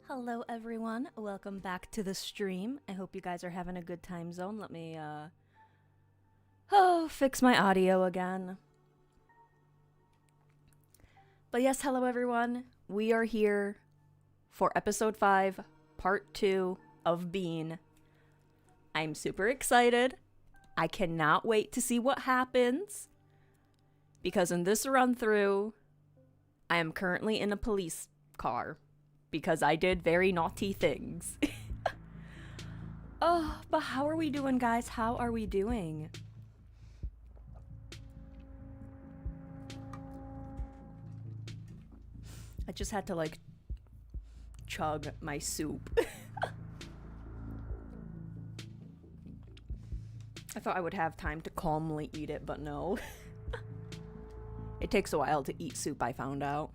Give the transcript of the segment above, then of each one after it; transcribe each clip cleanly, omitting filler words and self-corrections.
Hello everyone, welcome back to the stream. I hope you guys are having a good time zone. Let me fix my audio again. But yes, hello everyone. We are here for episode 5, part 2 of Bean. I'm super excited. I cannot wait to see what happens. Because in this run through, I am currently in a police car. Because I did very naughty things. Oh, but how are we doing, guys? How are we doing? I just had to, like, chug my soup. I thought I would have time to calmly eat it, but no. It takes a while to eat soup, I found out.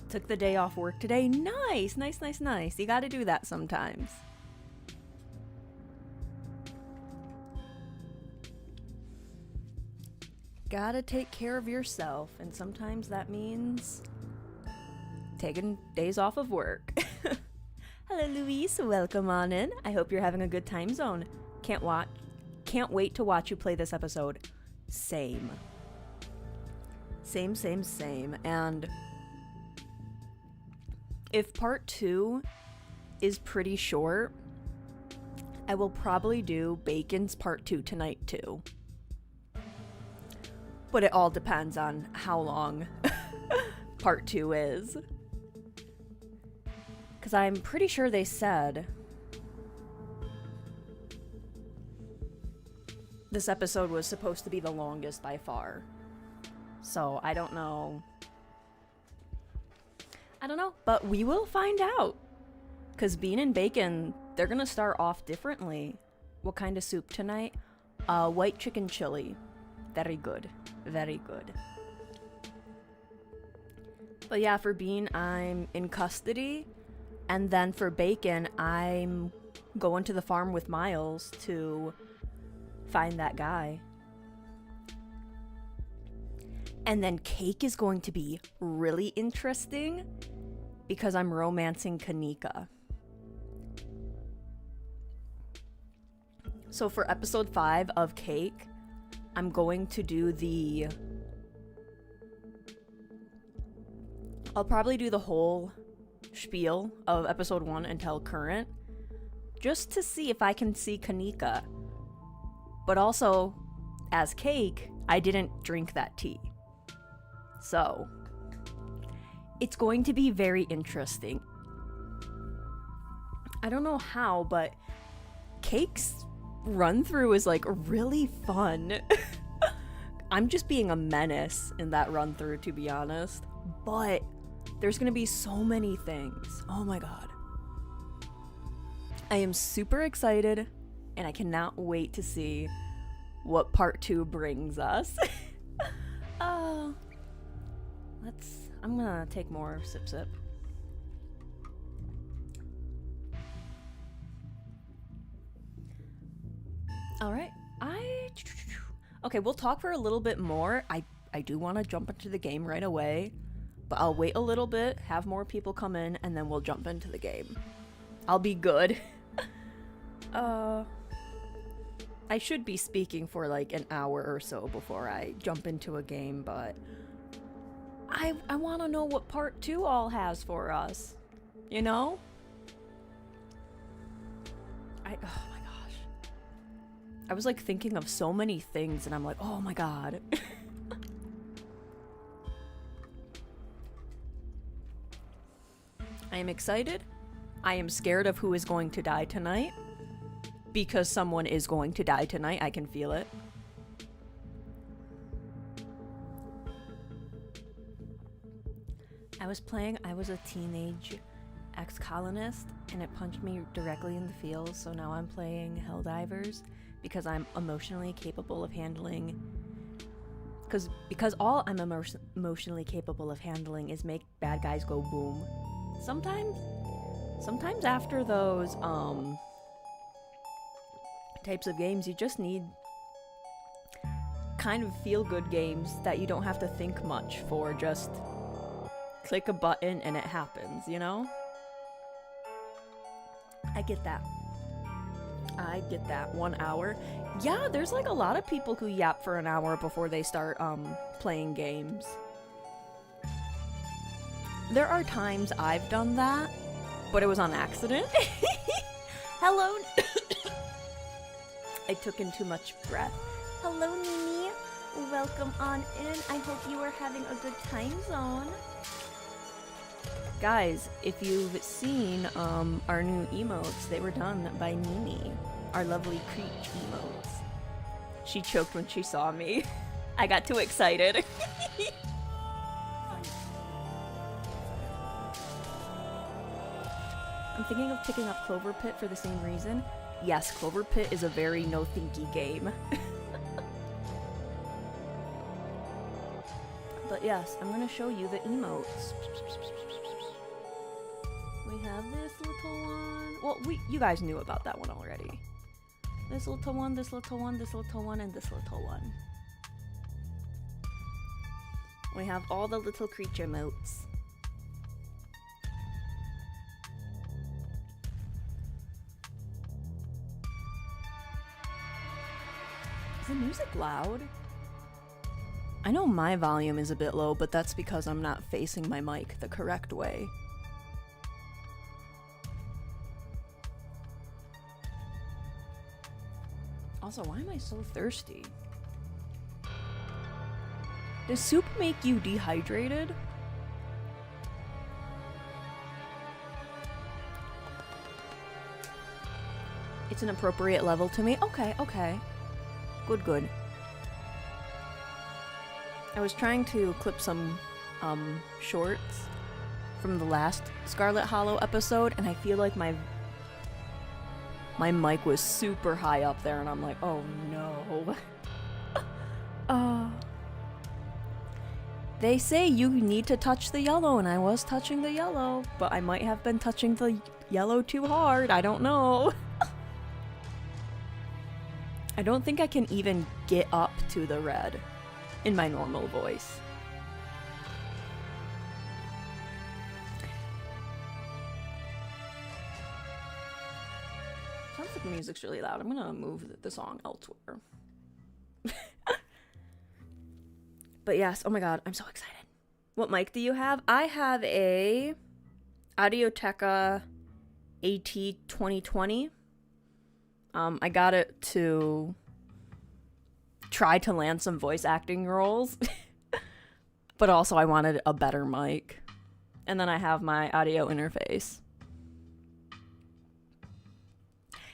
Took the day off work today. Nice, nice, nice, nice. You gotta do that sometimes. Gotta take care of yourself, and sometimes that means taking days off of work. Hello, Luis. Welcome on in. I hope you're having a good time zone. Can't wait to watch you play this episode. Same. Same. And if part 2 is pretty short, I will probably do Bacon's part 2 tonight too. But it all depends on how long part 2 is. Because I'm pretty sure they said this episode was supposed to be the longest by far. So I don't know. But we will find out. Because Bean and Bacon, they're going to start off differently. What kind of soup tonight? White chicken chili. Very good. Very good. But yeah, for Bean, I'm in custody. And then for Bacon, I'm going to the farm with Miles to find that guy. And then Cake is going to be really interesting because I'm romancing Kanika. So for episode 5 of Cake, I'm going to do I'll probably do the whole spiel of episode 1 until current, just to see if I can see Kanika. But also, as Cake, I didn't drink that tea. So, it's going to be very interesting. I don't know how, but Cake's run-through is, like, really fun. I'm just being a menace in that run-through, to be honest. But there's gonna be so many things. Oh my god. I am super excited, and I cannot wait to see what part 2 brings us. I'm gonna take more sip. Alright, okay, we'll talk for a little bit more. I do want to jump into the game right away, but I'll wait a little bit, have more people come in, and then we'll jump into the game. I'll be good. I should be speaking for like an hour or so before I jump into a game, but I want to know what part 2 all has for us, you know? Oh my gosh. I was like thinking of so many things and I'm like, oh my god. I am excited. I am scared of who is going to die tonight. Because someone is going to die tonight, I can feel it. I was a teenage ex-colonist, and it punched me directly in the feels, so now I'm playing Helldivers, because I'm emotionally capable of handling... Because all I'm emotionally capable of handling is make bad guys go boom. Sometimes after those, types of games, you just need kind of feel-good games that you don't have to think much for, just click a button and it happens, you know? I get that. I get that. 1 hour. Yeah, there's like a lot of people who yap for an hour before they start playing games. There are times I've done that, but it was on accident. Hello. I took in too much breath. Hello, Nini. Welcome on in. I hope you are having a good time zone. Guys, if you've seen our new emotes, they were done by Nini, our lovely Creech emotes. She choked when she saw me. I got too excited. I'm thinking of picking up Clover Pit for the same reason. Yes, Clover Pit is a very no-thinky game. But yes, I'm gonna show you the emotes. We have this little one. Well, you guys knew about that one already. This little one, this little one, this little one, and this little one. We have all the little creature emotes. Is the music loud? I know my volume is a bit low, but that's because I'm not facing my mic the correct way. Also, why am I so thirsty? Does soup make you dehydrated? It's an appropriate level to me. Okay, okay. Good, good. I was trying to clip some shorts from the last Scarlet Hollow episode, and I feel like my mic was super high up there, and I'm like, oh no. They say you need to touch the yellow, and I was touching the yellow, but I might have been touching the yellow too hard. I don't know. I don't think I can even get up to the red in my normal voice. Sounds like the music's really loud. I'm gonna move the song elsewhere. But yes, oh my god, I'm so excited. What mic do you have? I have a Audio-Technica AT2020. I got it to try to land some voice acting roles, but also I wanted a better mic. And then I have my audio interface.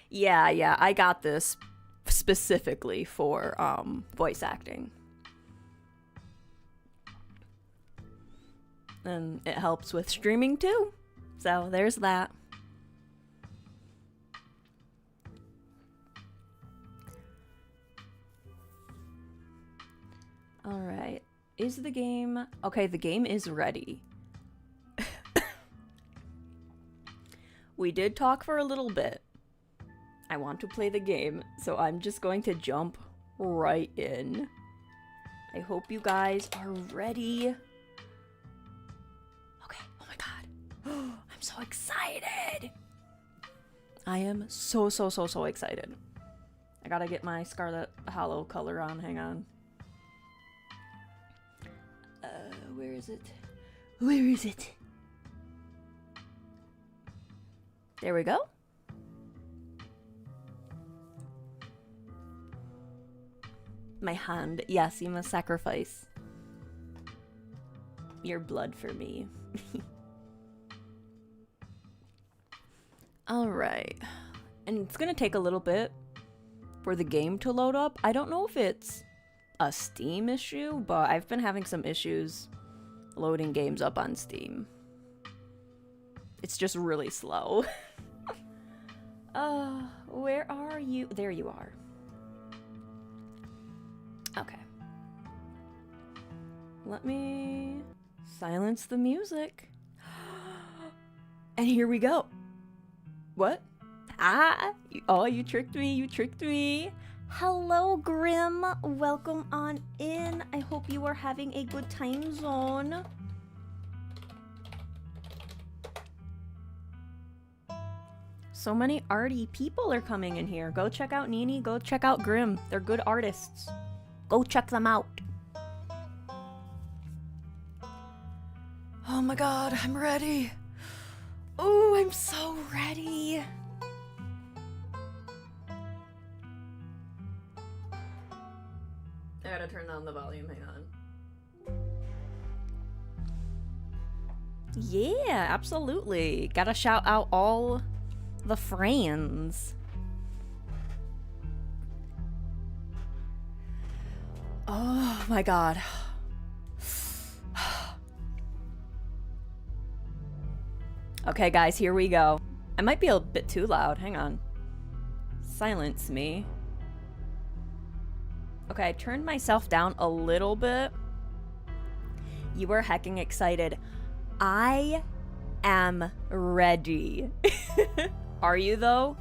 Yeah, I got this specifically for voice acting. And it helps with streaming too. So there's that. Alright. Is the game... Okay, the game is ready. We did talk for a little bit. I want to play the game, so I'm just going to jump right in. I hope you guys are ready. Okay, oh my god. I'm so excited! I am so excited. I gotta get my Scarlet Hollow color on, hang on. Where is it? Where is it? There we go. My hand. Yes, you must sacrifice your blood for me. Alright. And it's gonna take a little bit for the game to load up. I don't know if it's a Steam issue, but I've been having some issues loading games up on Steam. It's just really slow. Where are you? There you are. Okay. Let me silence the music. And here we go. What? Oh, you tricked me, you tricked me. Hello, Grim. Welcome on in. I hope you are having a good time zone. So many arty people are coming in here. Go check out Nini. Go check out Grim. They're good artists. Go check them out. Oh my god, I'm ready. Oh, I'm so ready. I gotta turn down the volume, hang on. Yeah, absolutely. Gotta shout out all the friends. Oh my god. Okay, guys, here we go. I might be a bit too loud. Hang on. Silence me. Okay, I turned myself down a little bit. You were hecking excited. I am ready. Are you, though?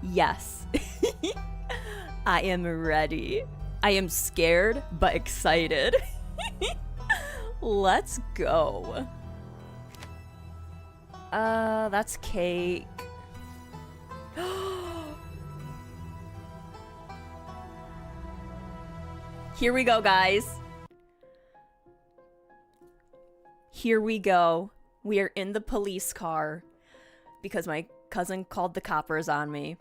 Yes. I am ready. I am scared, but excited. Let's go. That's cake. Here we go, guys. Here we go. We are in the police car because my cousin called the coppers on me.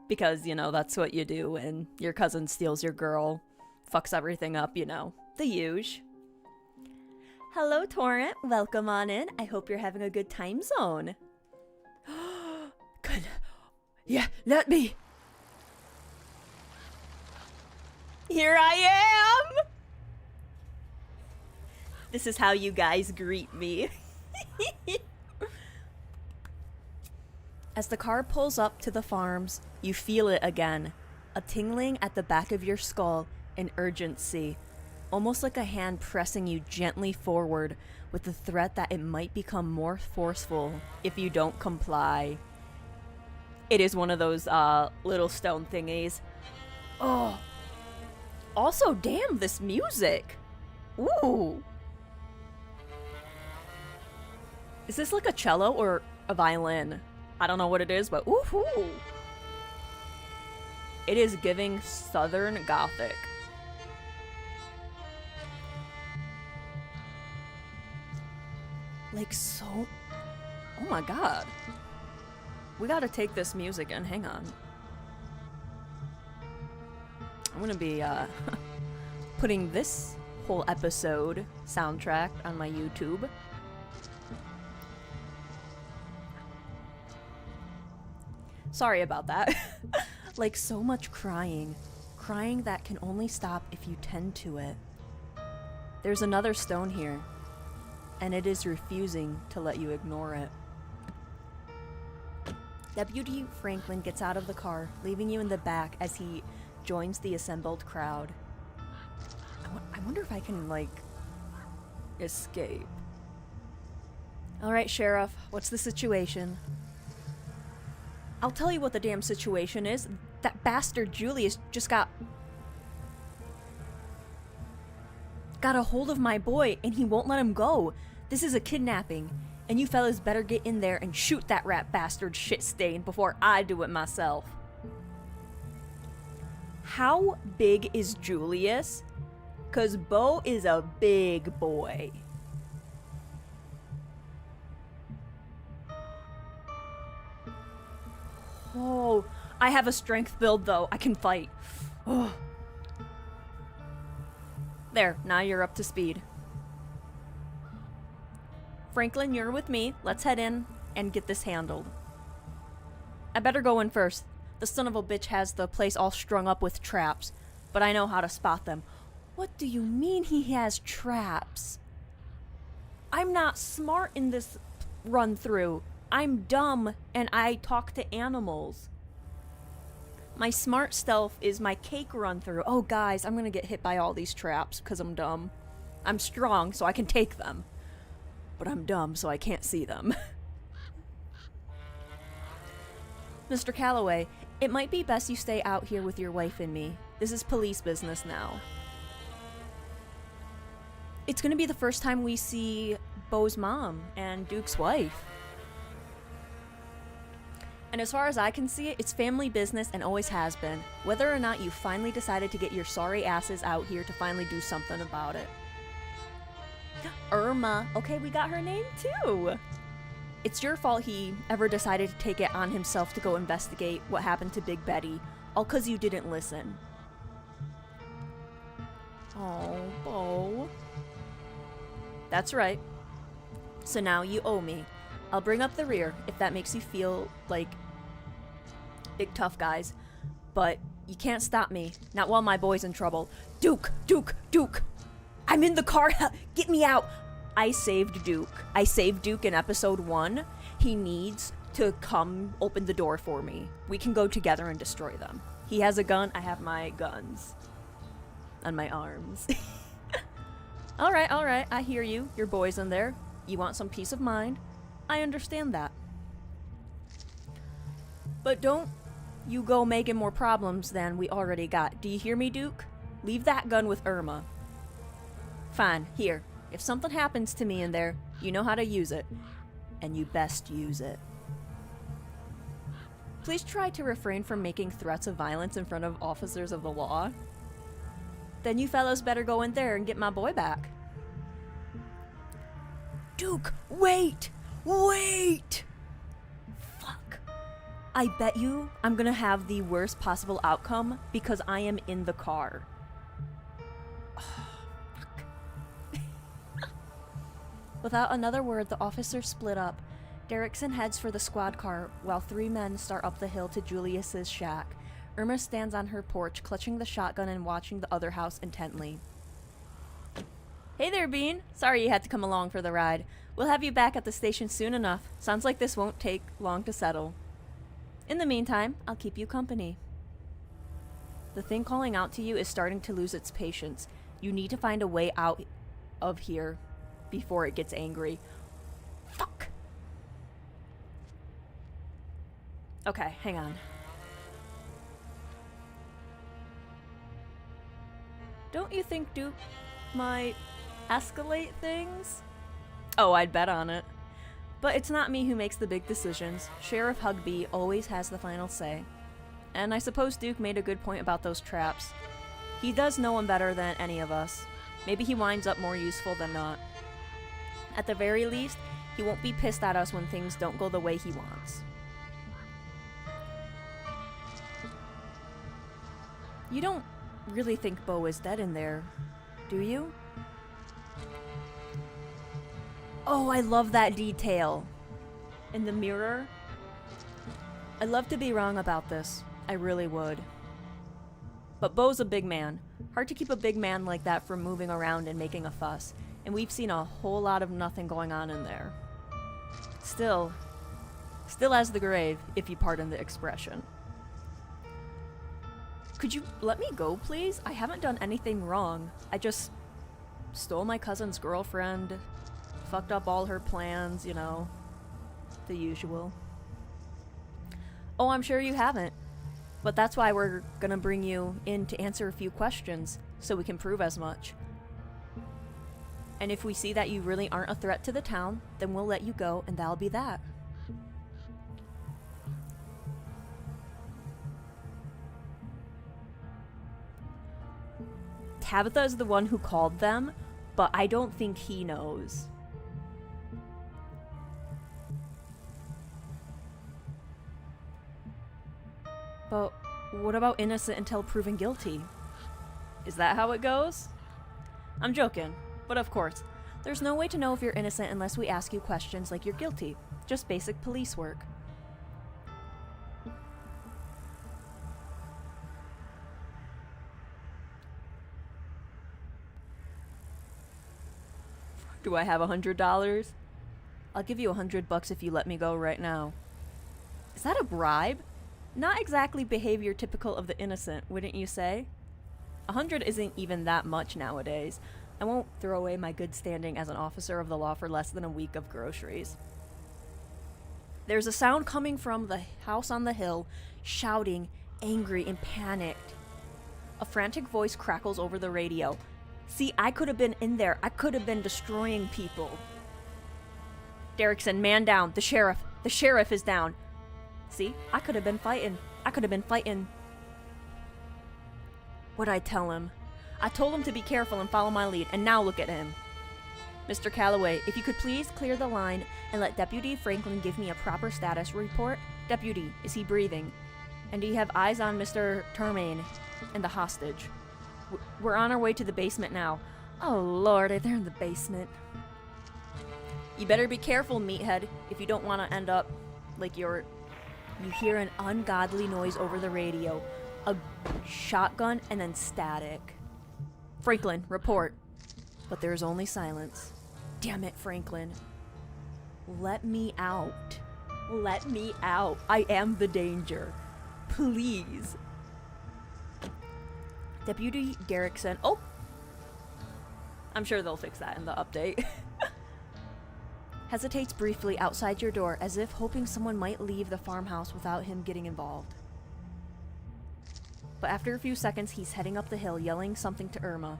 Because, you know, that's what you do when your cousin steals your girl, fucks everything up, you know, the huge. Hello, Torrent. Welcome on in. I hope you're having a good time zone. Good. Yeah, let me. Here I am! This is how you guys greet me. As the car pulls up to the farms, you feel it again. A tingling at the back of your skull, an urgency. Almost like a hand pressing you gently forward with the threat that it might become more forceful if you don't comply. It is one of those little stone thingies. Oh. Also, damn, this music. Ooh. Is this like a cello or a violin? I don't know what it is, but ooh. It is giving Southern Gothic. Like so... Oh my god. We gotta take this music in. Hang on. I'm gonna be putting this whole episode soundtrack on my YouTube. Sorry about that. Like so much crying. Crying that can only stop if you tend to it. There's another stone here, and it is refusing to let you ignore it. Deputy Franklin gets out of the car, leaving you in the back as he joins the assembled crowd. I wonder if I can, like, escape. Alright, Sheriff, what's the situation? I'll tell you what the damn situation is. That bastard Julius just got a hold of my boy, and he won't let him go. This is a kidnapping, and you fellas better get in there and shoot that rat bastard shit stain before I do it myself. How big is Julius? 'Cause Bo is a big boy. Oh, I have a strength build though. I can fight. Oh. There, now you're up to speed. Franklin, you're with me. Let's head in and get this handled. I better go in first. The son of a bitch has the place all strung up with traps, but I know how to spot them. What do you mean he has traps? I'm not smart in this run through. I'm dumb and I talk to animals. My smart stealth is my cake run through. Oh guys, I'm gonna get hit by all these traps because I'm dumb. I'm strong so I can take them, but I'm dumb so I can't see them. Mr. Calloway, it might be best you stay out here with your wife and me. This is police business now. It's gonna be the first time we see Bo's mom and Duke's wife. And as far as I can see it, it's family business and always has been. Whether or not you finally decided to get your sorry asses out here to finally do something about it. Irma. Okay, we got her name too. It's your fault he ever decided to take it on himself to go investigate what happened to Big Betty, all 'cause you didn't listen. Oh, Bo. That's right. So now you owe me. I'll bring up the rear if that makes you feel like big tough guys. But you can't stop me. Not while my boy's in trouble. Duke! Duke! Duke! I'm in the car! Get me out! I saved Duke. I saved Duke in episode 1. He needs to come open the door for me. We can go together and destroy them. He has a gun. I have my guns. On my arms. Alright, alright. I hear you. Your boy's in there. You want some peace of mind. I understand that. But don't you go making more problems than we already got. Do you hear me, Duke? Leave that gun with Irma. Fine, here. If something happens to me in there, you know how to use it. And you best use it. Please try to refrain from making threats of violence in front of officers of the law. Then you fellows better go in there and get my boy back. Duke, wait! Wait! Fuck. I bet you I'm gonna have the worst possible outcome because I am in the car. Without another word, the officers split up. Derrickson heads for the squad car, while 3 men start up the hill to Julius's shack. Irma stands on her porch, clutching the shotgun and watching the other house intently. Hey there, Bean. Sorry you had to come along for the ride. We'll have you back at the station soon enough. Sounds like this won't take long to settle. In the meantime, I'll keep you company. The thing calling out to you is starting to lose its patience. You need to find a way out of here before it gets angry. Fuck! Okay, hang on. Don't you think Duke might escalate things? Oh, I'd bet on it. But it's not me who makes the big decisions. Sheriff Hugby always has the final say. And I suppose Duke made a good point about those traps. He does know them better than any of us. Maybe he winds up more useful than not. At the very least, he won't be pissed at us when things don't go the way he wants. You don't really think Bo is dead in there, do you? Oh, I love that detail. In the mirror. I'd love to be wrong about this. I really would. But Bo's a big man. Hard to keep a big man like that from moving around and making a fuss. And we've seen a whole lot of nothing going on in there. Still as the grave, if you pardon the expression. Could you let me go, please? I haven't done anything wrong. I just stole my cousin's girlfriend, fucked up all her plans, you know, the usual. Oh, I'm sure you haven't. But that's why we're gonna bring you in to answer a few questions, so we can prove as much. And if we see that you really aren't a threat to the town, then we'll let you go, and that'll be that. Tabitha is the one who called them, but I don't think he knows. But what about innocent until proven guilty? Is that how it goes? I'm joking, but of course, there's no way to know if you're innocent unless we ask you questions like you're guilty. Just basic police work. Do I have $100? I'll give you $100 if you let me go right now. Is that a bribe? Not exactly behavior typical of the innocent, wouldn't you say? 100 isn't even that much nowadays. I won't throw away my good standing as an officer of the law for less than a week of groceries. There's a sound coming from the house on the hill, shouting, angry and panicked. A frantic voice crackles over the radio. See, I could have been in there. I could have been destroying people. Derrickson, man down. The sheriff is down. See? I could have been fighting. What'd I tell him? I told him to be careful and follow my lead, and now look at him. Mr. Calloway, if you could please clear the line and let Deputy Franklin give me a proper status report. Deputy, is he breathing? And do you have eyes on Mr. Termaine and the hostage? We're on our way to the basement now. Oh lord, they're in the basement. You better be careful, meathead, if you don't want to end up like you hear an ungodly noise over the radio. A shotgun and then static. Franklin, report. But there is only silence. Damn it, Franklin. Let me out. Let me out. I am the danger. Please. Deputy Garrickson. Oh! I'm sure they'll fix that in the update. Hesitates briefly outside your door as if hoping someone might leave the farmhouse without him getting involved. But after a few seconds, he's heading up the hill, yelling something to Irma.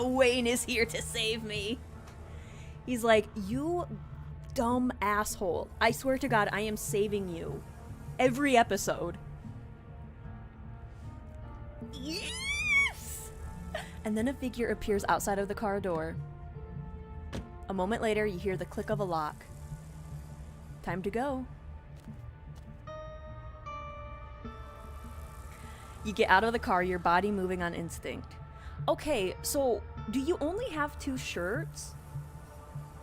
Wayne is here to save me. He's like, you dumb asshole. I swear to God, I am saving you. Every episode. Yes! And then a figure appears outside of the car door. A moment later, you hear the click of a lock. Time to go. You get out of the car, your body moving on instinct. Okay, so do you only have 2 shirts?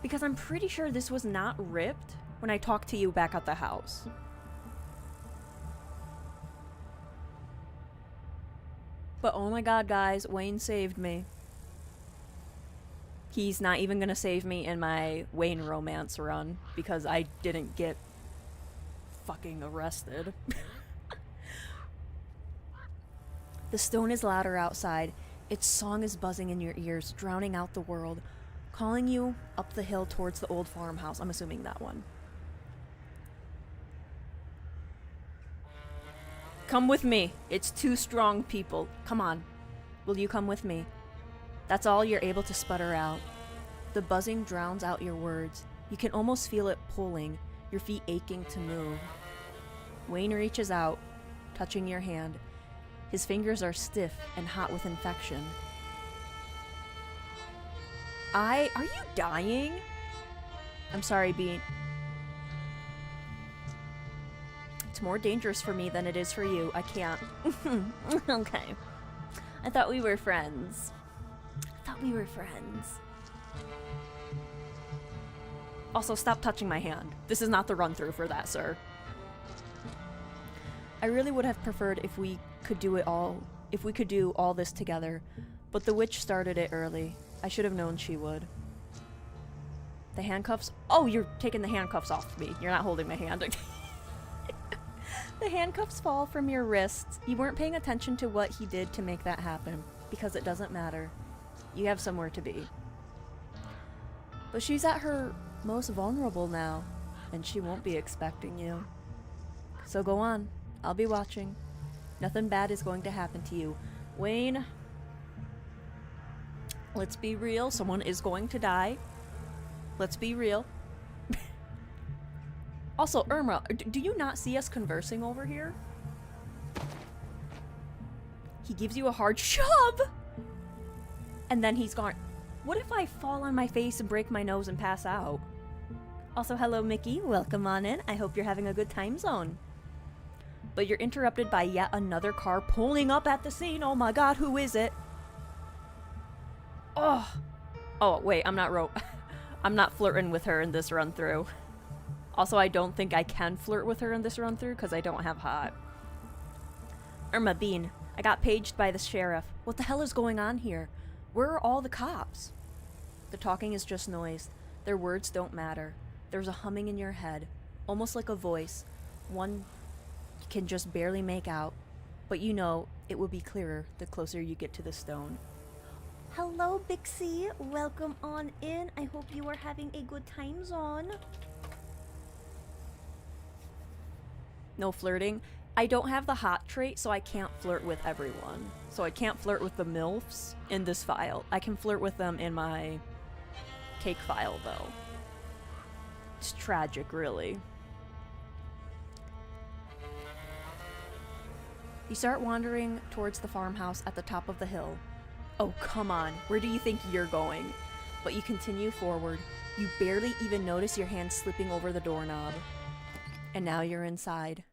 Because I'm pretty sure this was not ripped when I talked to you back at the house. But oh my god, guys, Wayne saved me. He's not even gonna save me in my Wayne romance run because I didn't get fucking arrested. The stone is louder outside. Its song is buzzing in your ears, drowning out the world, calling you up the hill towards the old farmhouse. I'm assuming that one. Come with me. It's 2 strong people. Come on. Will you come with me? That's all you're able to sputter out. The buzzing drowns out your words. You can almost feel it pulling, your feet aching to move. Wayne reaches out, touching your hand. His fingers are stiff and hot with infection. Are you dying? I'm sorry, Bean. It's more dangerous for me than it is for you. I can't. Okay. I thought we were friends. Also, stop touching my hand. This is not the run-through for that, sir. I really would have preferred if we could do all this together, but the witch started it early. I should have known she would. The handcuffs? Oh, you're taking the handcuffs off me. You're not holding my hand. The handcuffs fall from your wrists. You weren't paying attention to what he did to make that happen, because it doesn't matter. You have somewhere to be. But she's at her most vulnerable now, and she won't be expecting you. So go on. I'll be watching. Nothing bad is going to happen to you. Wayne, let's be real. Someone is going to die. Let's be real. Also, Irma, do you not see us conversing over here? He gives you a hard shove! And then he's gone. What if I fall on my face and break my nose and pass out? Also, hello, Mickey. Welcome on in. I hope you're having a good time zone. But you're interrupted by yet another car pulling up at the scene. Oh my god, who is it? Oh. Oh, wait, I'm not flirting with her in this run-through. Also, I don't think I can flirt with her in this run-through because I don't have hot. Irma Bean, I got paged by the sheriff. What the hell is going on here? Where are all the cops? The talking is just noise. Their words don't matter. There's a humming in your head, almost like a voice. One you can just barely make out, but you know it will be clearer the closer you get to the stone. Hello, Bixie. Welcome on in. I hope you are having a good time zone. No flirting. I don't have the hot trait, so I can't flirt with everyone. So I can't flirt with the MILFs in this file. I can flirt with them in my cake file, though. It's tragic, really. You start wandering towards the farmhouse at the top of the hill. Oh, come on. Where do you think you're going? But you continue forward. You barely even notice your hand slipping over the doorknob. And now you're inside.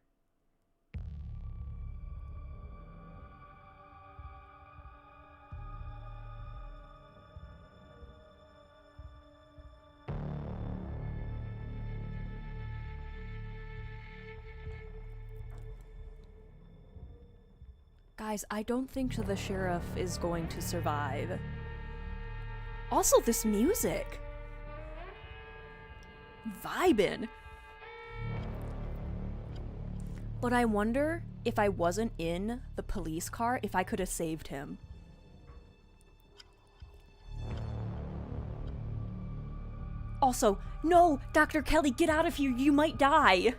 Guys, I don't think the sheriff is going to survive. Also, this music. Vibin'. But I wonder if I wasn't in the police car, if I could have saved him. Also, no! Dr. Kelly, get out of here! You might die!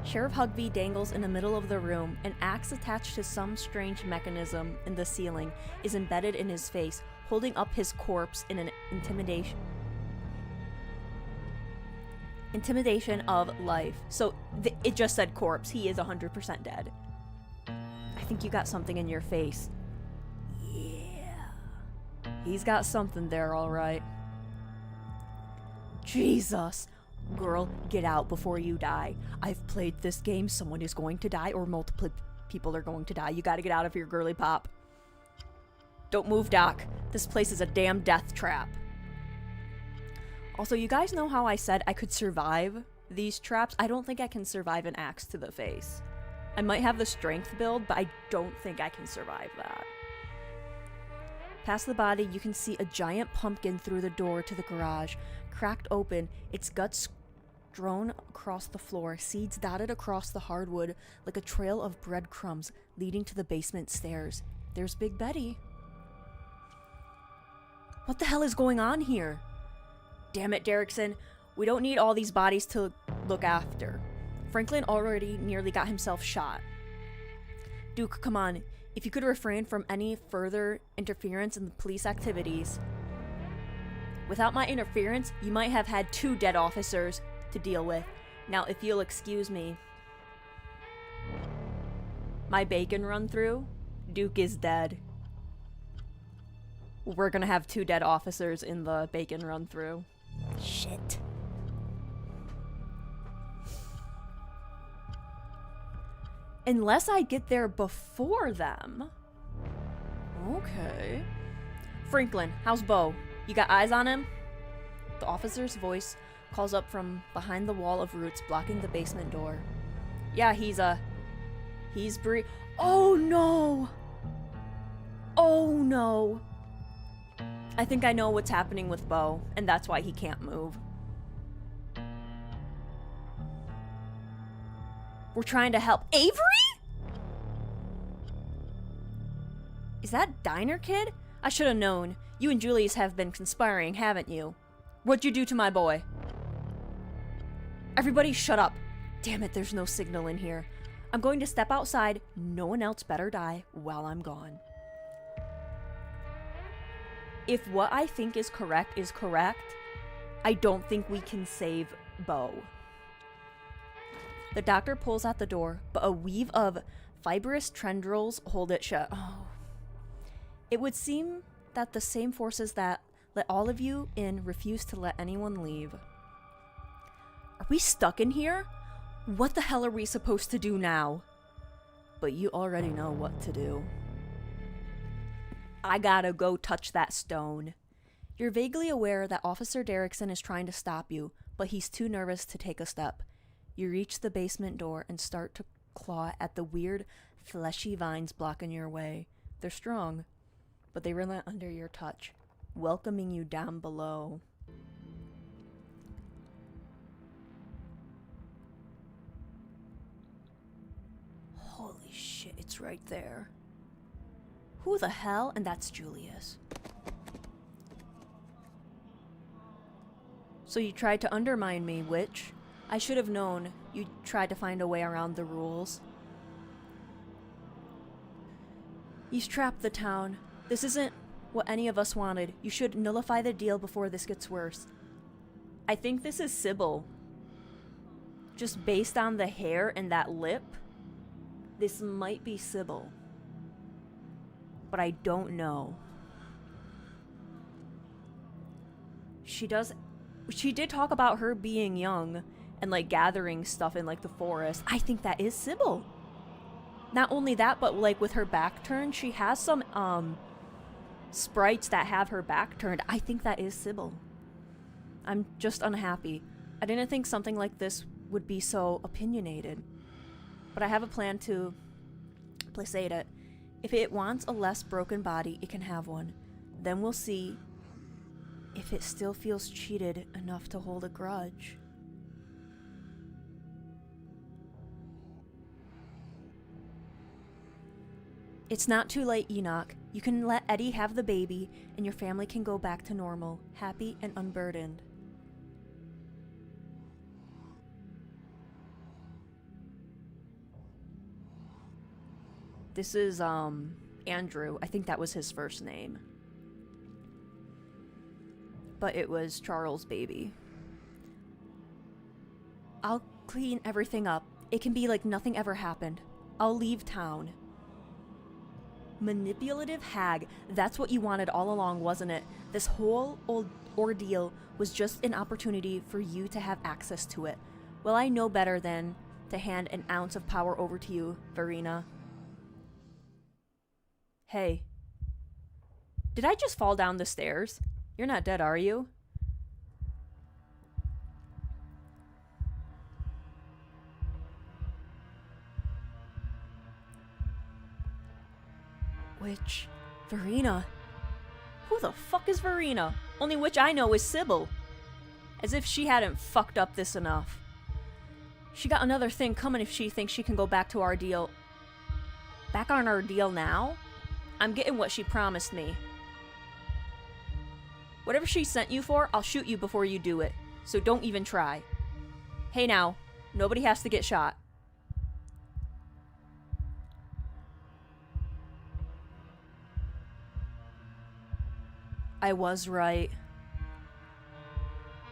Sheriff Hugby dangles in the middle of the room. An axe attached to some strange mechanism in the ceiling is embedded in his face, holding up his corpse in an intimidation of life. So it just said corpse. He is 100% dead. I think you got something in your face. Yeah. He's got something there, all right. Jesus. Girl, get out before you die. I've played this game. Someone is going to die or multiple people are going to die. You gotta get out of here, girly pop. Don't move, Doc. This place is a damn death trap. Also, you guys know how I said I could survive these traps? I don't think I can survive an axe to the face. I might have the strength build, but I don't think I can survive that. Past the body, you can see a giant pumpkin through the door to the garage. Cracked open, its guts strewn across the floor, seeds dotted across the hardwood like a trail of breadcrumbs leading to the basement stairs. There's Big Betty. What the hell is going on here? Damn it, Derrickson. We don't need all these bodies to look after. Franklin already nearly got himself shot. Duke, come on. If you could refrain from any further interference in the police activities. Without my interference, you might have had 2 dead officers to deal with. Now, if you'll excuse me. My bacon run through, Duke is dead. We're gonna have 2 dead officers in the bacon run through. Shit. Unless I get there before them. Okay. Franklin, how's Bo? You got eyes on him? The officer's voice calls up from behind the wall of roots blocking the basement door. Yeah, he's Oh no! Oh no! I think I know what's happening with Bo, and that's why he can't move. We're trying to help. Avery? Is that Diner Kid? I should have known. You and Julius have been conspiring, haven't you? What'd you do to my boy? Everybody shut up. Damn it, there's no signal in here. I'm going to step outside. No one else better die while I'm gone. If what I think is correct, I don't think we can save Bo. The doctor pulls at the door, but a weave of fibrous tendrils hold it shut. Oh. It would seem that the same forces that let all of you in refuse to let anyone leave. Are we stuck in here? What the hell are we supposed to do now? But you already know what to do. I gotta go touch that stone. You're vaguely aware that Officer Derrickson is trying to stop you, but he's too nervous to take a step. You reach the basement door and start to claw at the weird, fleshy vines blocking your way. They're strong, but they relent under your touch, welcoming you down below. Holy shit, it's right there. Who the hell? And that's Julius. So you tried to undermine me, witch. I should have known you tried to find a way around the rules. You've trapped the town. This isn't what any of us wanted. You should nullify the deal before this gets worse. I think this is Sybil. Just based on the hair and that lip, this might be Sybil. But I don't know. She did talk about her being young and like gathering stuff in like the forest. I think that is Sybil. Not only that, but like with her back turned, she has some sprites that have her back turned. I think that is Sybil. I'm just unhappy. I didn't think something like this would be so opinionated. But I have a plan to placate it. If it wants a less broken body, it can have one. Then we'll see if it still feels cheated enough to hold a grudge. It's not too late, Enoch. You can let Eddie have the baby, and your family can go back to normal, happy and unburdened. This is, Andrew. I think that was his first name. But it was Charles' baby. I'll clean everything up. It can be like nothing ever happened. I'll leave town. Manipulative hag. That's what you wanted all along, wasn't it? This whole ordeal was just an opportunity for you to have access to it. Well, I know better than to hand an ounce of power over to you, Verena. Hey. Did I just fall down the stairs? You're not dead, are you? Which? Verena? Who the fuck is Verena? Only which I know is Sybil. As if she hadn't fucked up this enough. She got another thing coming if she thinks she can go back to our deal. Back on our deal now? I'm getting what she promised me. Whatever she sent you for, I'll shoot you before you do it. So don't even try. Hey now, nobody has to get shot. I was right.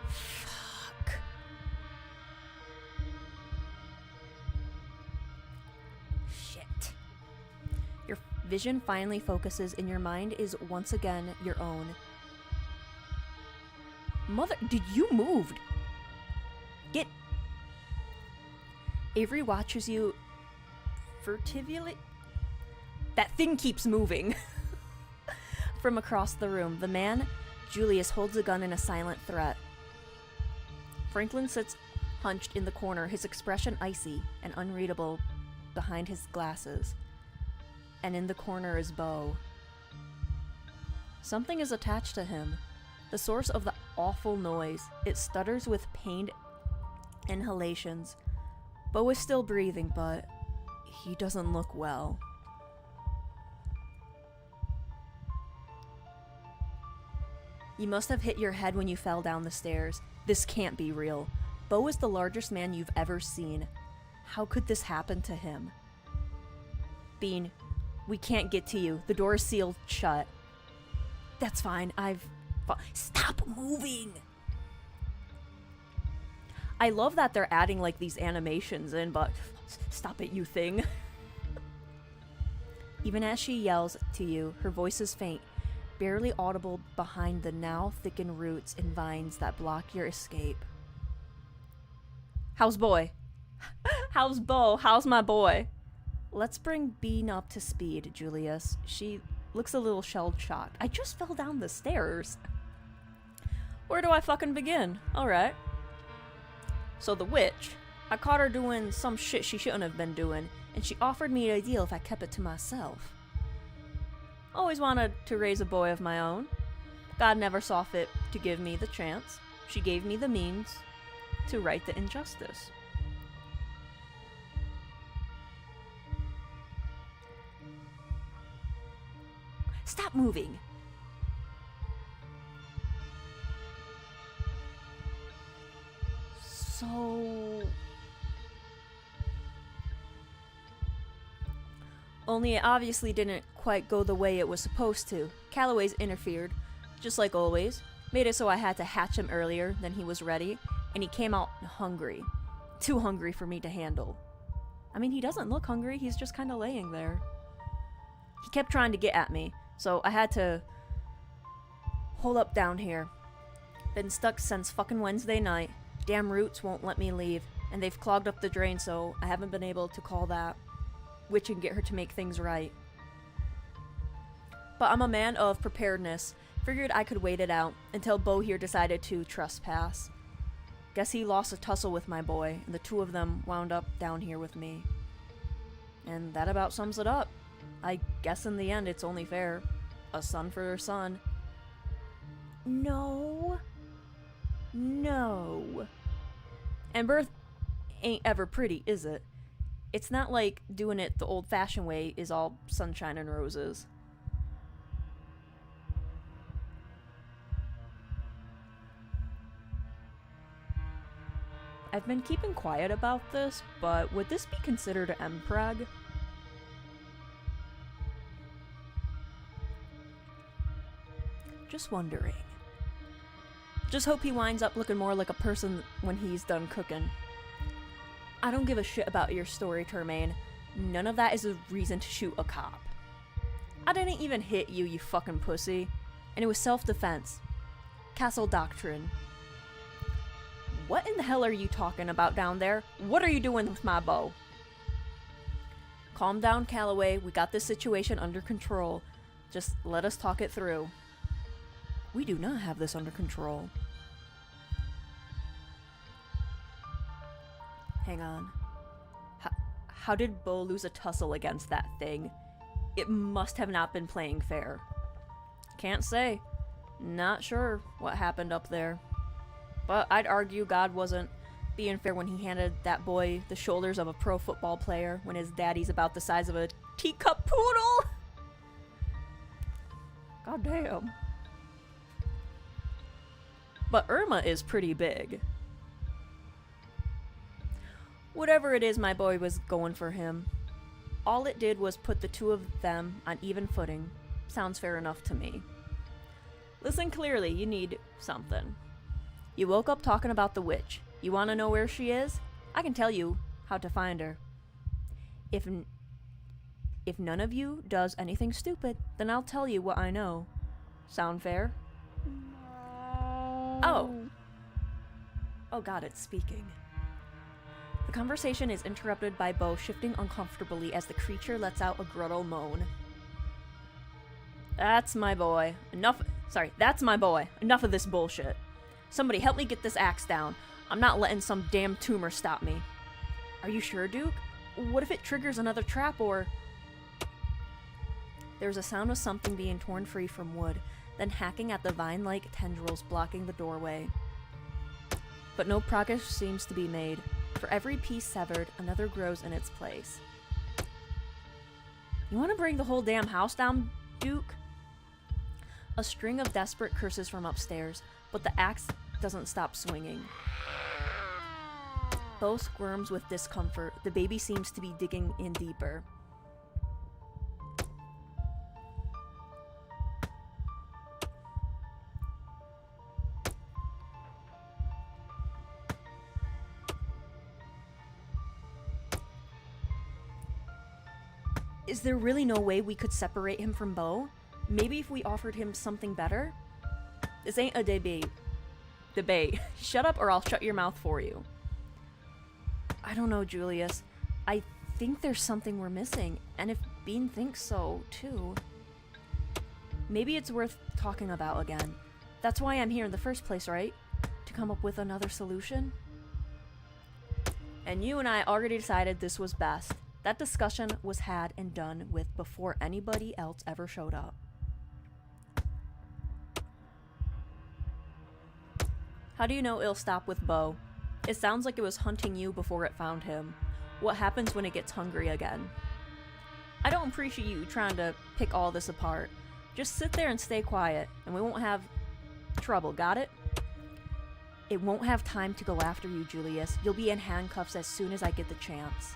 Fuck. Shit. Your vision finally focuses and your mind is once again your own. Mother, did you move? Get. Avery watches you furtively. That thing keeps moving. From across the room, the man, Julius, holds a gun in a silent threat. Franklin sits hunched in the corner, his expression icy and unreadable behind his glasses. And in the corner is Beau. Something is attached to him. The source of the awful noise. It stutters with pained inhalations. Beau is still breathing, but he doesn't look well. You must have hit your head when you fell down the stairs. This can't be real. Beau is the largest man you've ever seen. How could this happen to him? Bean, we can't get to you. The door is sealed shut. That's fine. Stop moving! I love that they're adding like these animations in, but stop it, you thing. Even as she yells to you, her voice is faint, barely audible behind the now thickened roots and vines that block your escape. How's boy? How's Beau? How's my boy? Let's bring Bean up to speed, Julius. She looks a little shell-shocked. I just fell down the stairs. Where do I fucking begin? Alright. So the witch, I caught her doing some shit she shouldn't have been doing, and she offered me a deal if I kept it to myself. Always wanted to raise a boy of my own. God never saw fit to give me the chance. She gave me the means to right the injustice. Stop moving! So... Only it obviously didn't quite go the way it was supposed to. Calloway's interfered, just like always, made it so I had to hatch him earlier than he was ready, and he came out hungry. Too hungry for me to handle. I mean, he doesn't look hungry, he's just kind of laying there. He kept trying to get at me, so I had to hold up down here. Been stuck since fucking Wednesday night. Damn roots won't let me leave, and they've clogged up the drain, so I haven't been able to call that witch and get her to make things right. But I'm a man of preparedness. Figured I could wait it out until Bo here decided to trespass. Guess he lost a tussle with my boy, and the two of them wound up down here with me. And that about sums it up. I guess in the end it's only fair. A son for a son. No. No. And birth ain't ever pretty, is it? It's not like doing it the old-fashioned way is all sunshine and roses. I've been keeping quiet about this, but would this be considered MPreg? Just wondering. Just hope he winds up looking more like a person when he's done cooking. I don't give a shit about your story, Termaine. None of that is a reason to shoot a cop. I didn't even hit you, you fucking pussy. And it was self-defense. Castle doctrine. What in the hell are you talking about down there? What are you doing with my bow? Calm down, Calloway. We got this situation under control. Just let us talk it through. We do not have this under control. Hang on. How did Bo lose a tussle against that thing? It must have not been playing fair. Can't say. Not sure what happened up there. But I'd argue God wasn't being fair when he handed that boy the shoulders of a pro football player when his daddy's about the size of a teacup poodle. God damn. But Irma is pretty big. Whatever it is my boy was going for him, all it did was put the two of them on even footing. Sounds fair enough to me. Listen clearly, you need something. You woke up talking about the witch. You want to know where she is? I can tell you how to find her. If none of you does anything stupid, then I'll tell you what I know. Sound fair? Oh. Oh god, it's speaking. The conversation is interrupted by Bo shifting uncomfortably as the creature lets out a gruntle moan. That's my boy. That's my boy. Enough of this bullshit. Somebody help me get this axe down. I'm not letting some damn tumor stop me. Are you sure, Duke? What if it triggers another trap or... There's a sound of something being torn free from wood, then hacking at the vine-like tendrils blocking the doorway. But no progress seems to be made. For every piece severed, another grows in its place. You want to bring the whole damn house down, Duke? A string of desperate curses from upstairs, but the axe doesn't stop swinging. Bo squirms with discomfort. The baby seems to be digging in deeper. Is there really no way we could separate him from Bo? Maybe if we offered him something better? This ain't a debate. Shut up or I'll shut your mouth for you. I don't know, Julius. I think there's something we're missing, and if Bean thinks so, too. Maybe it's worth talking about again. That's why I'm here in the first place, right? To come up with another solution? And you and I already decided this was best. That discussion was had and done with before anybody else ever showed up. How do you know it'll stop with Bo? It sounds like it was hunting you before it found him. What happens when it gets hungry again? I don't appreciate you trying to pick all this apart. Just sit there and stay quiet, and we won't have trouble, got it? It won't have time to go after you, Julius. You'll be in handcuffs as soon as I get the chance.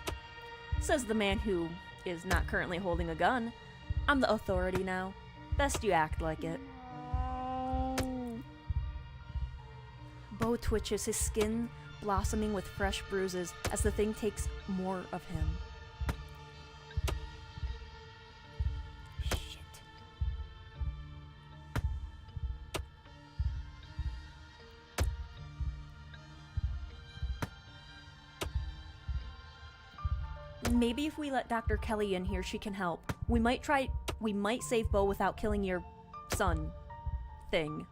Says the man who is not currently holding a gun. I'm the authority now. Best you act like it. Bo twitches, his skin blossoming with fresh bruises as the thing takes more of him. Shit. Maybe if we let Dr. Kelly in here, she can help. We might save Bo without killing your son thing.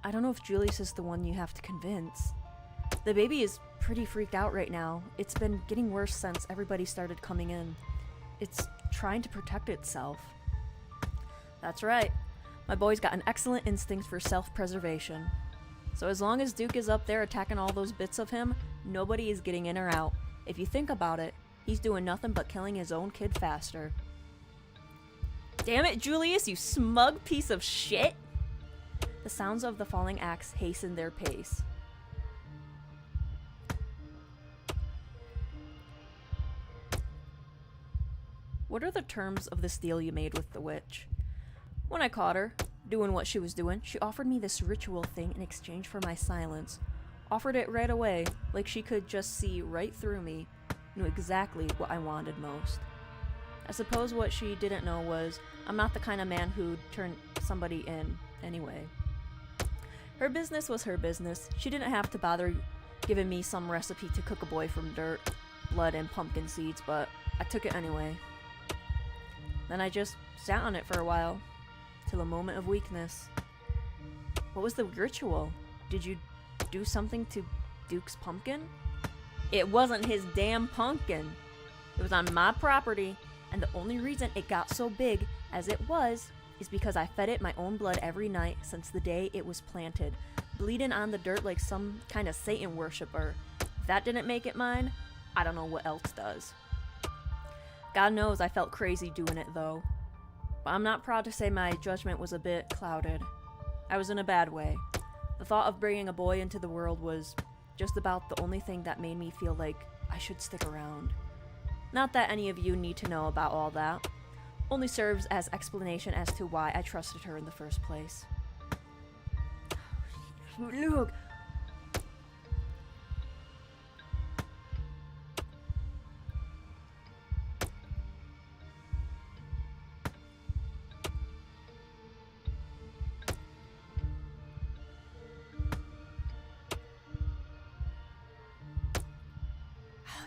I don't know if Julius is the one you have to convince. The baby is pretty freaked out right now. It's been getting worse since everybody started coming in. It's trying to protect itself. That's right. My boy's got an excellent instinct for self-preservation. So as long as Duke is up there attacking all those bits of him, nobody is getting in or out. If you think about it, he's doing nothing but killing his own kid faster. Damn it, Julius, you smug piece of shit! The sounds of the falling axe hasten their pace. What are the terms of this deal you made with the witch? When I caught her, doing what she was doing, she offered me this ritual thing in exchange for my silence. Offered it right away, like she could just see right through me, knew exactly what I wanted most. I suppose what she didn't know was I'm not the kind of man who'd turn somebody in anyway. Her business was her business. She didn't have to bother giving me some recipe to cook a boy from dirt, blood, and pumpkin seeds, but I took it anyway. Then I just sat on it for a while, till a moment of weakness. What was the ritual? Did you do something to Duke's pumpkin? It wasn't his damn pumpkin. It was on my property, and the only reason it got so big as it was is because I fed it my own blood every night since the day it was planted, bleeding on the dirt like some kind of Satan worshiper. If that didn't make it mine, I don't know what else does. God knows I felt crazy doing it though. But I'm not proud to say my judgment was a bit clouded. I was in a bad way. The thought of bringing a boy into the world was just about the only thing that made me feel like I should stick around. Not that any of you need to know about all that. Only serves as explanation as to why I trusted her in the first place. Look!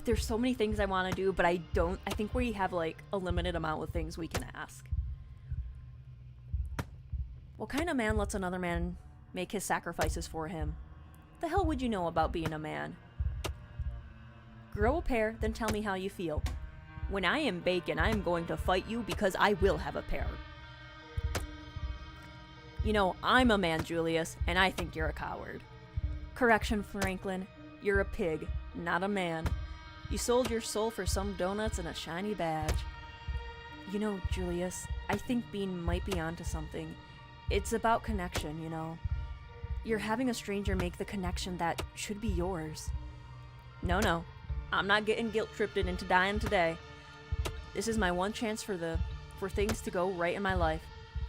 There's so many things I want to do, but I think we have like a limited amount of things we can ask. What kind of man lets another man make his sacrifices for him? The hell would you know about being a man? Grow a pair, then tell me how you feel. When I am bacon, I am going to fight you because I will have a pair. You know, I'm a man, Julius, and I think you're a coward. Correction, Franklin. You're a pig, not a man. You sold your soul for some donuts and a shiny badge. You know, Julius, I think Bean might be onto something. It's about connection, you know. You're having a stranger make the connection that should be yours. No. I'm not getting guilt-tripped into dying today. This is my one chance for things to go right in my life.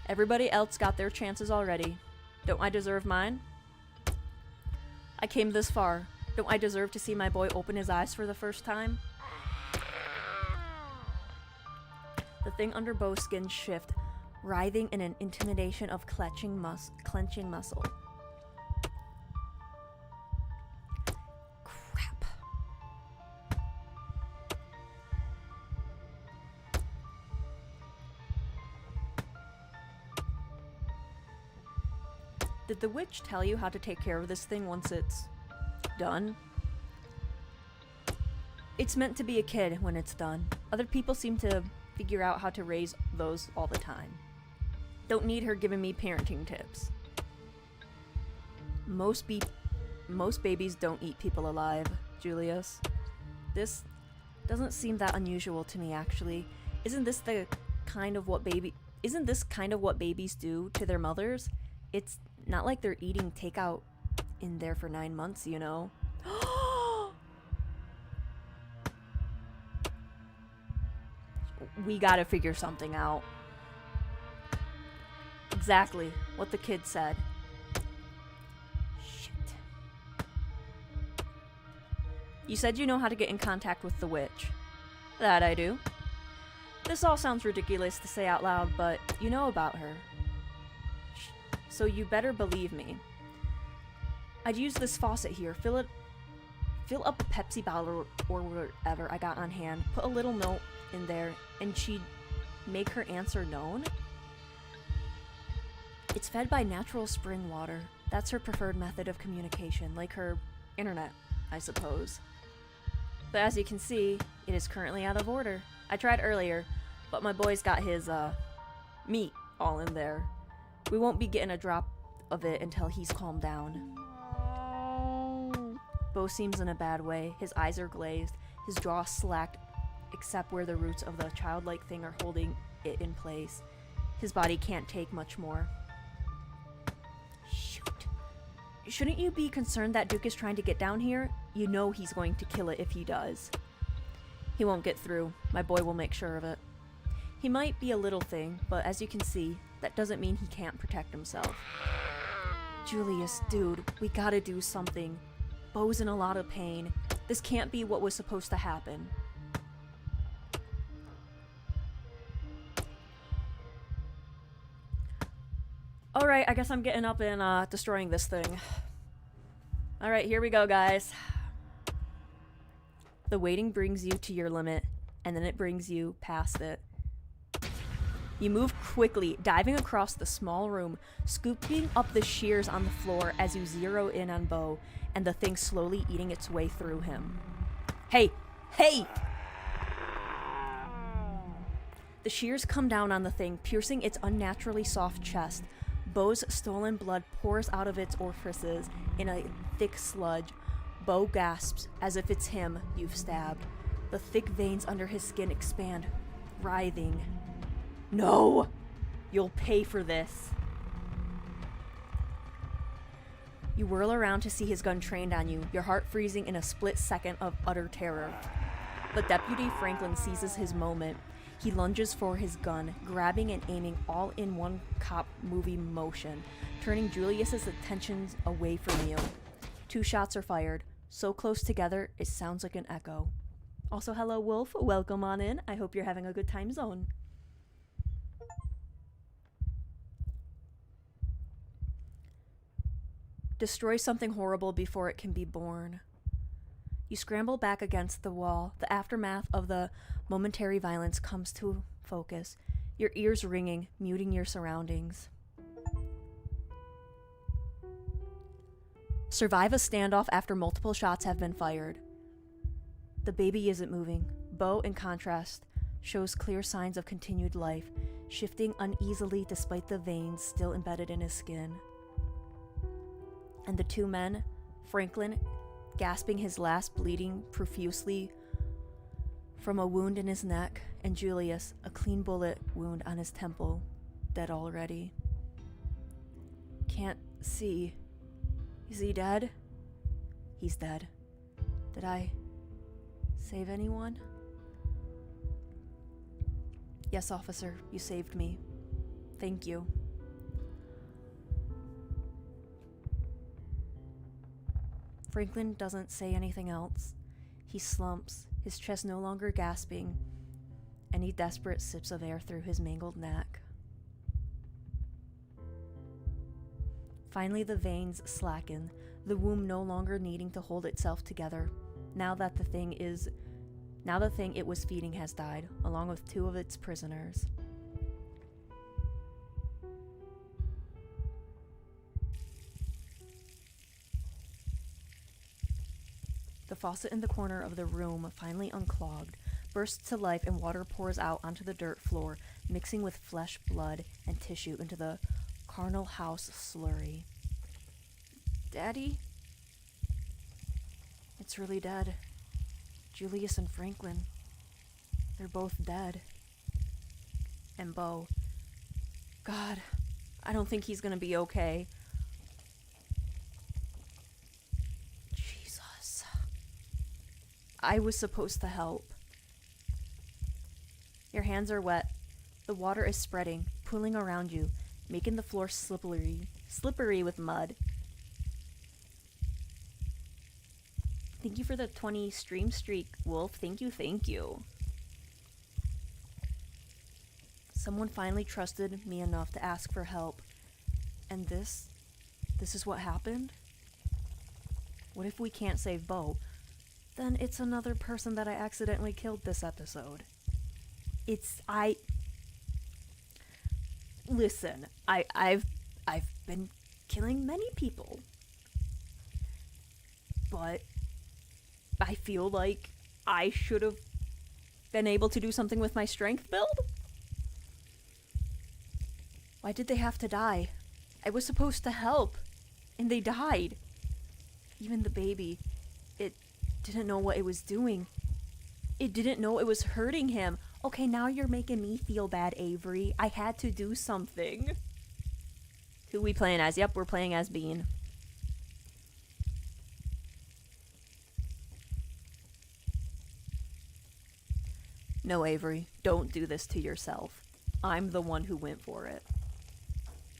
Everybody else got their chances already. Don't I deserve mine? I came this far. Don't I deserve to see my boy open his eyes for the first time? The thing under Bo's skin shift, writhing in an intimidation of clenching muscle. Crap. Did the witch tell you how to take care of this thing once it's done? It's meant to be a kid when it's done. Other people seem to figure out how to raise those all the time. Don't need her giving me parenting tips. Most babies don't eat people alive, Julius. This doesn't seem that unusual to me, actually. Isn't this kind of what babies do to their mothers? It's not like they're eating takeout in there for 9 months, you know. We gotta figure something out. Exactly what the kid said. Shit. You said you know how to get in contact with the witch. That I do. This all sounds ridiculous to say out loud, but you know about her. So you better believe me. I'd use this faucet here, fill up a Pepsi bottle or whatever I got on hand, put a little note in there, and she'd make her answer known. It's fed by natural spring water. That's her preferred method of communication, like her internet, I suppose. But as you can see, it is currently out of order. I tried earlier, but my boy's got his, meat all in there. We won't be getting a drop of it until he's calmed down. Bo seems in a bad way. His eyes are glazed, his jaw slacked, except where the roots of the childlike thing are holding it in place. His body can't take much more. Shoot. Shouldn't you be concerned that Duke is trying to get down here? You know he's going to kill it if he does. He won't get through. My boy will make sure of it. He might be a little thing, but as you can see, that doesn't mean he can't protect himself. Julius, dude, we gotta do something. Bo's in a lot of pain. This can't be what was supposed to happen. Alright, I guess I'm getting up and destroying this thing. Alright, here we go, guys. The waiting brings you to your limit, and then it brings you past it. You move quickly, diving across the small room, scooping up the shears on the floor as you zero in on Bo, and the thing slowly eating its way through him. Hey! Hey! The shears come down on the thing, piercing its unnaturally soft chest. Bo's stolen blood pours out of its orifices in a thick sludge. Bo gasps as if it's him you've stabbed. The thick veins under his skin expand, writhing. No! You'll pay for this. You whirl around to see his gun trained on you, your heart freezing in a split second of utter terror. But Deputy Franklin seizes his moment. He lunges for his gun, grabbing and aiming all in one cop movie motion, turning Julius's attentions away from you. 2 shots are fired, so close together it sounds like an echo. Also, hello Wolf, welcome on in. I hope you're having a good time zone. Destroy something horrible before it can be born. You scramble back against the wall. The aftermath of the momentary violence comes to focus, your ears ringing, muting your surroundings. Survive a standoff after multiple shots have been fired. The baby isn't moving. Bo, in contrast, shows clear signs of continued life, shifting uneasily despite the veins still embedded in his skin. And the 2 men, Franklin, gasping his last, bleeding profusely from a wound in his neck, and Julius, a clean bullet wound on his temple, dead already. Can't see. Is he dead? He's dead. Did I save anyone? Yes, officer, you saved me. Thank you. Franklin doesn't say anything else. He slumps, his chest no longer gasping, any desperate sips of air through his mangled neck. Finally, the veins slacken, the womb no longer needing to hold itself together. Now the thing it was feeding has died, along with 2 of its prisoners. The faucet in the corner of the room, finally unclogged, bursts to life and water pours out onto the dirt floor, mixing with flesh, blood, and tissue into the carnal house slurry. Daddy? It's really dead. Julius and Franklin. They're both dead. And Bo. God, I don't think he's gonna be okay. Jesus. I was supposed to help. Your hands are wet. The water is spreading, pooling around you. making the floor slippery with mud. Thank you for the 20 stream streak, Wolf. Thank you. Someone finally trusted me enough to ask for help. And this is what happened? What if we can't save Bo? Then it's another person that I accidentally killed this episode. Listen, I've been killing many people. But I feel like I should have been able to do something with my strength build? Why did they have to die? I was supposed to help, and they died. Even the baby, it didn't know what it was doing. It didn't know it was hurting him. Okay, now you're making me feel bad, Avery. I had to do something. Who we playing as? Yep, we're playing as Bean. No, Avery, don't do this to yourself. I'm the one who went for it.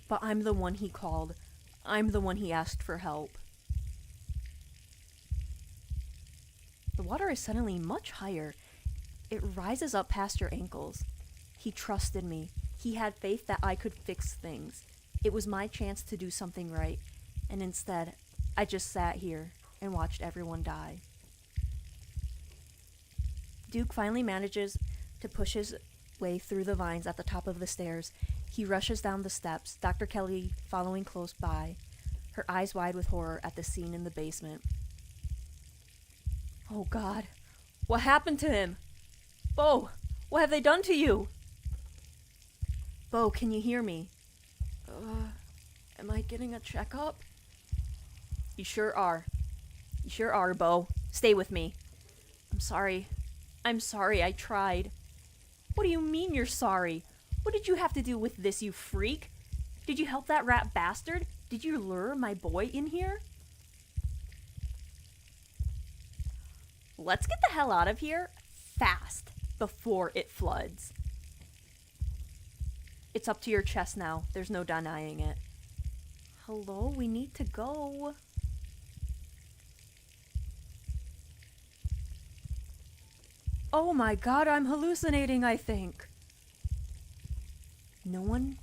But I'm the one he called. I'm the one he asked for help. The water is suddenly much higher. It rises up past your ankles. He trusted me. He had faith that I could fix things. It was my chance to do something right. And instead, I just sat here and watched everyone die. Duke finally manages to push his way through the vines at the top of the stairs. He rushes down the steps, Dr. Kelly following close by, her eyes wide with horror at the scene in the basement. Oh God, what happened to him? Bo, what have they done to you? Bo, can you hear me? Am I getting a checkup? You sure are. You sure are, Bo. Stay with me. I'm sorry, I tried. What do you mean you're sorry? What did you have to do with this, you freak? Did you help that rat bastard? Did you lure my boy in here? Let's get the hell out of here fast before it floods. It's up to your chest now. There's no denying it. Hello, we need to go. Oh my God, I'm hallucinating, I think. No one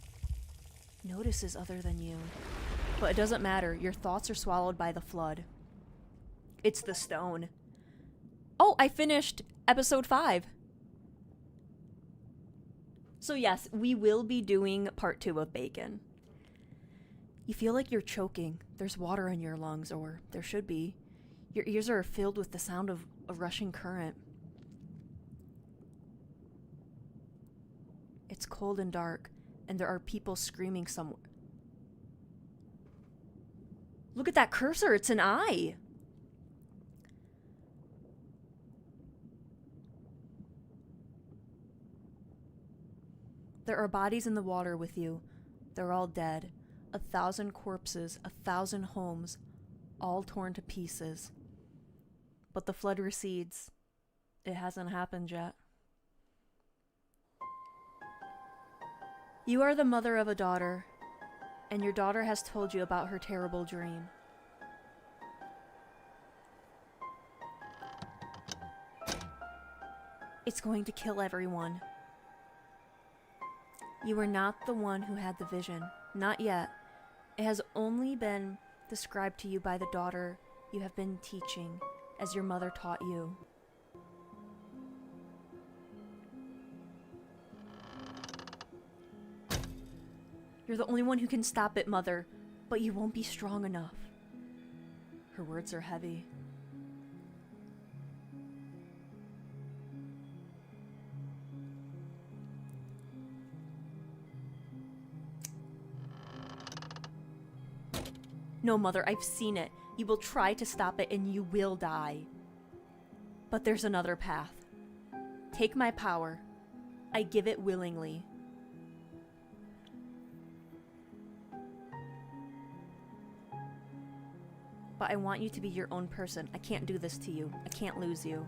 notices other than you. But it doesn't matter. Your thoughts are swallowed by the flood. It's the stone. Oh, I finished episode 5. So yes, we will be doing part 2 of Bacon. You feel like you're choking. There's water in your lungs, or there should be. Your ears are filled with the sound of a rushing current. It's cold and dark, and there are people screaming somewhere. Look at that cursor, it's an eye! There are bodies in the water with you. They're all dead. 1,000 corpses, 1,000 homes, all torn to pieces. But the flood recedes. It hasn't happened yet. You are the mother of a daughter, and your daughter has told you about her terrible dream. It's going to kill everyone. You are not the one who had the vision. Not yet. It has only been described to you by the daughter you have been teaching, as your mother taught you. You're the only one who can stop it, Mother, but you won't be strong enough. Her words are heavy. No, Mother, I've seen it. You will try to stop it and you will die. But there's another path. Take my power. I give it willingly. But I want you to be your own person. I can't do this to you. I can't lose you.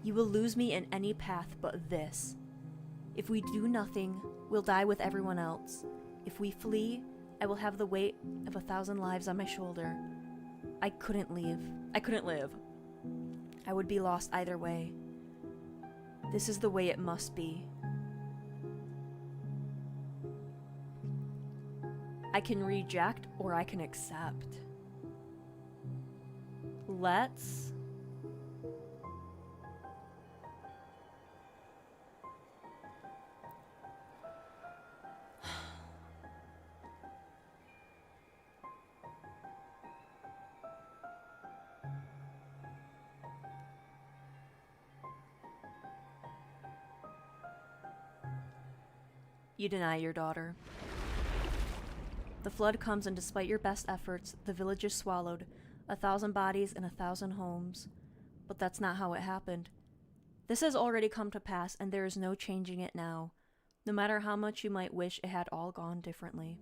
You will lose me in any path but this. If we do nothing, we'll die with everyone else. If we flee, I will have the weight of 1,000 lives on my shoulder. I couldn't leave. I couldn't live. I would be lost either way. This is the way it must be. I can reject or I can accept. Let's... You deny your daughter. The flood comes, and despite your best efforts, the village is swallowed, 1,000 bodies and 1,000 homes. But that's not how it happened. This has already come to pass, and there is no changing it now, no matter how much you might wish it had all gone differently.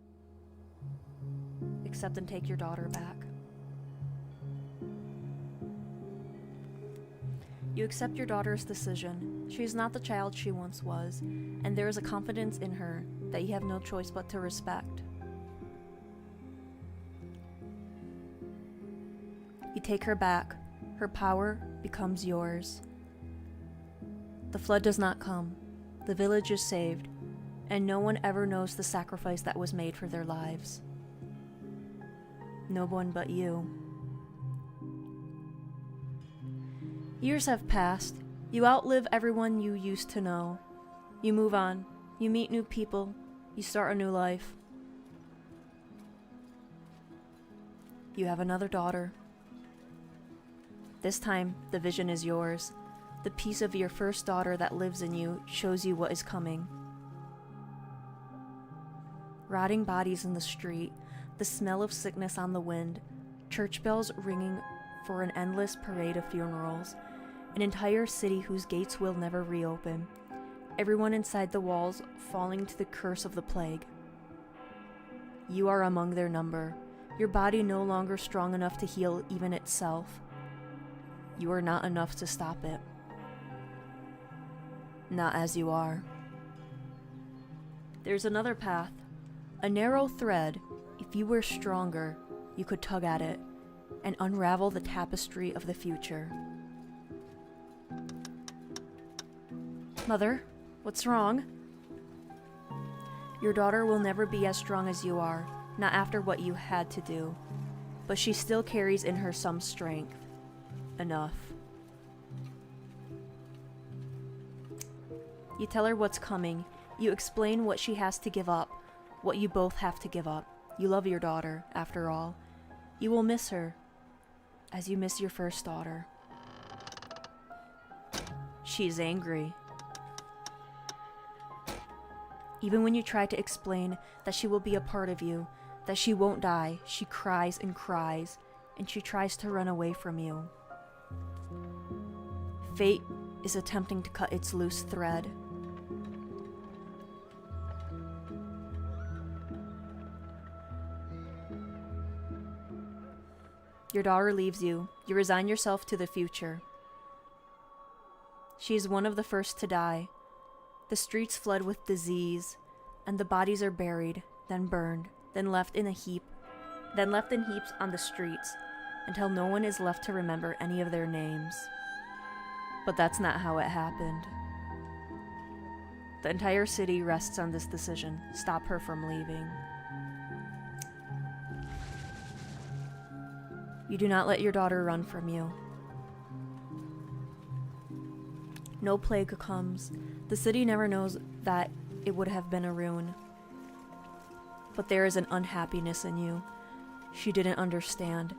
Accept and take your daughter back. You accept your daughter's decision. She is not the child she once was, and there is a confidence in her that you have no choice but to respect. You take her back. Her power becomes yours. The flood does not come. The village is saved, and no one ever knows the sacrifice that was made for their lives. No one but you. Years have passed. You outlive everyone you used to know. You move on. You meet new people. You start a new life. You have another daughter. This time, the vision is yours. The piece of your first daughter that lives in you shows you what is coming. Rotting bodies in the street, the smell of sickness on the wind, church bells ringing for an endless parade of funerals, an entire city whose gates will never reopen, everyone inside the walls falling to the curse of the plague. You are among their number, your body no longer strong enough to heal even itself. You are not enough to stop it. Not as you are. There's another path, a narrow thread. If you were stronger, you could tug at it and unravel the tapestry of the future. Mother, what's wrong? Your daughter will never be as strong as you are, not after what you had to do, but she still carries in her some strength. Enough. You tell her what's coming. You explain what she has to give up, what you both have to give up. You love your daughter, after all. You will miss her, as you miss your first daughter. She's angry. Even when you try to explain that she will be a part of you, that she won't die, she cries, and she tries to run away from you. Fate is attempting to cut its loose thread. Your daughter leaves you. You resign yourself to the future. She is one of the first to die. The streets flood with disease, and the bodies are buried, then burned, then left in heaps on the streets, until no one is left to remember any of their names. But that's not how it happened. The entire city rests on this decision. Stop her from leaving. You do not let your daughter run from you. No plague comes. The city never knows that it would have been a ruin. But there is an unhappiness in you. She didn't understand,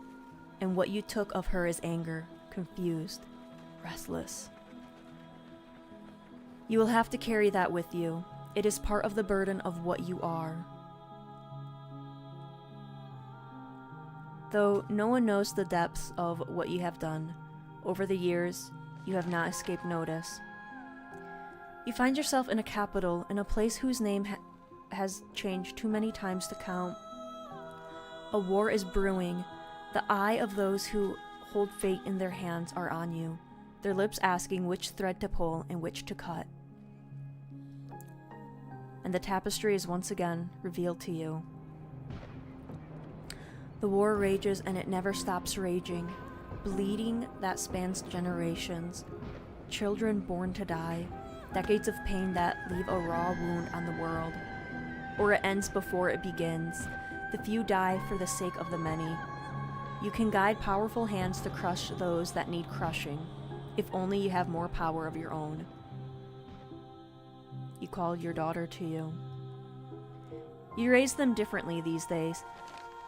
and what you took of her is anger, confused, restless. You will have to carry that with you. It is part of the burden of what you are. Though no one knows the depths of what you have done, over the years, you have not escaped notice. You find yourself in a capital, in a place whose name has changed too many times to count. A war is brewing. The eye of those who hold fate in their hands are on you, their lips asking which thread to pull and which to cut. and the tapestry is once again revealed to you. The war rages and it never stops raging, bleeding that spans generations, children born to die, decades of pain that leave a raw wound on the world. Or it ends before it begins. The few die for the sake of the many. You can guide powerful hands to crush those that need crushing, if only you have more power of your own. You call your daughter to you. You raise them differently these days.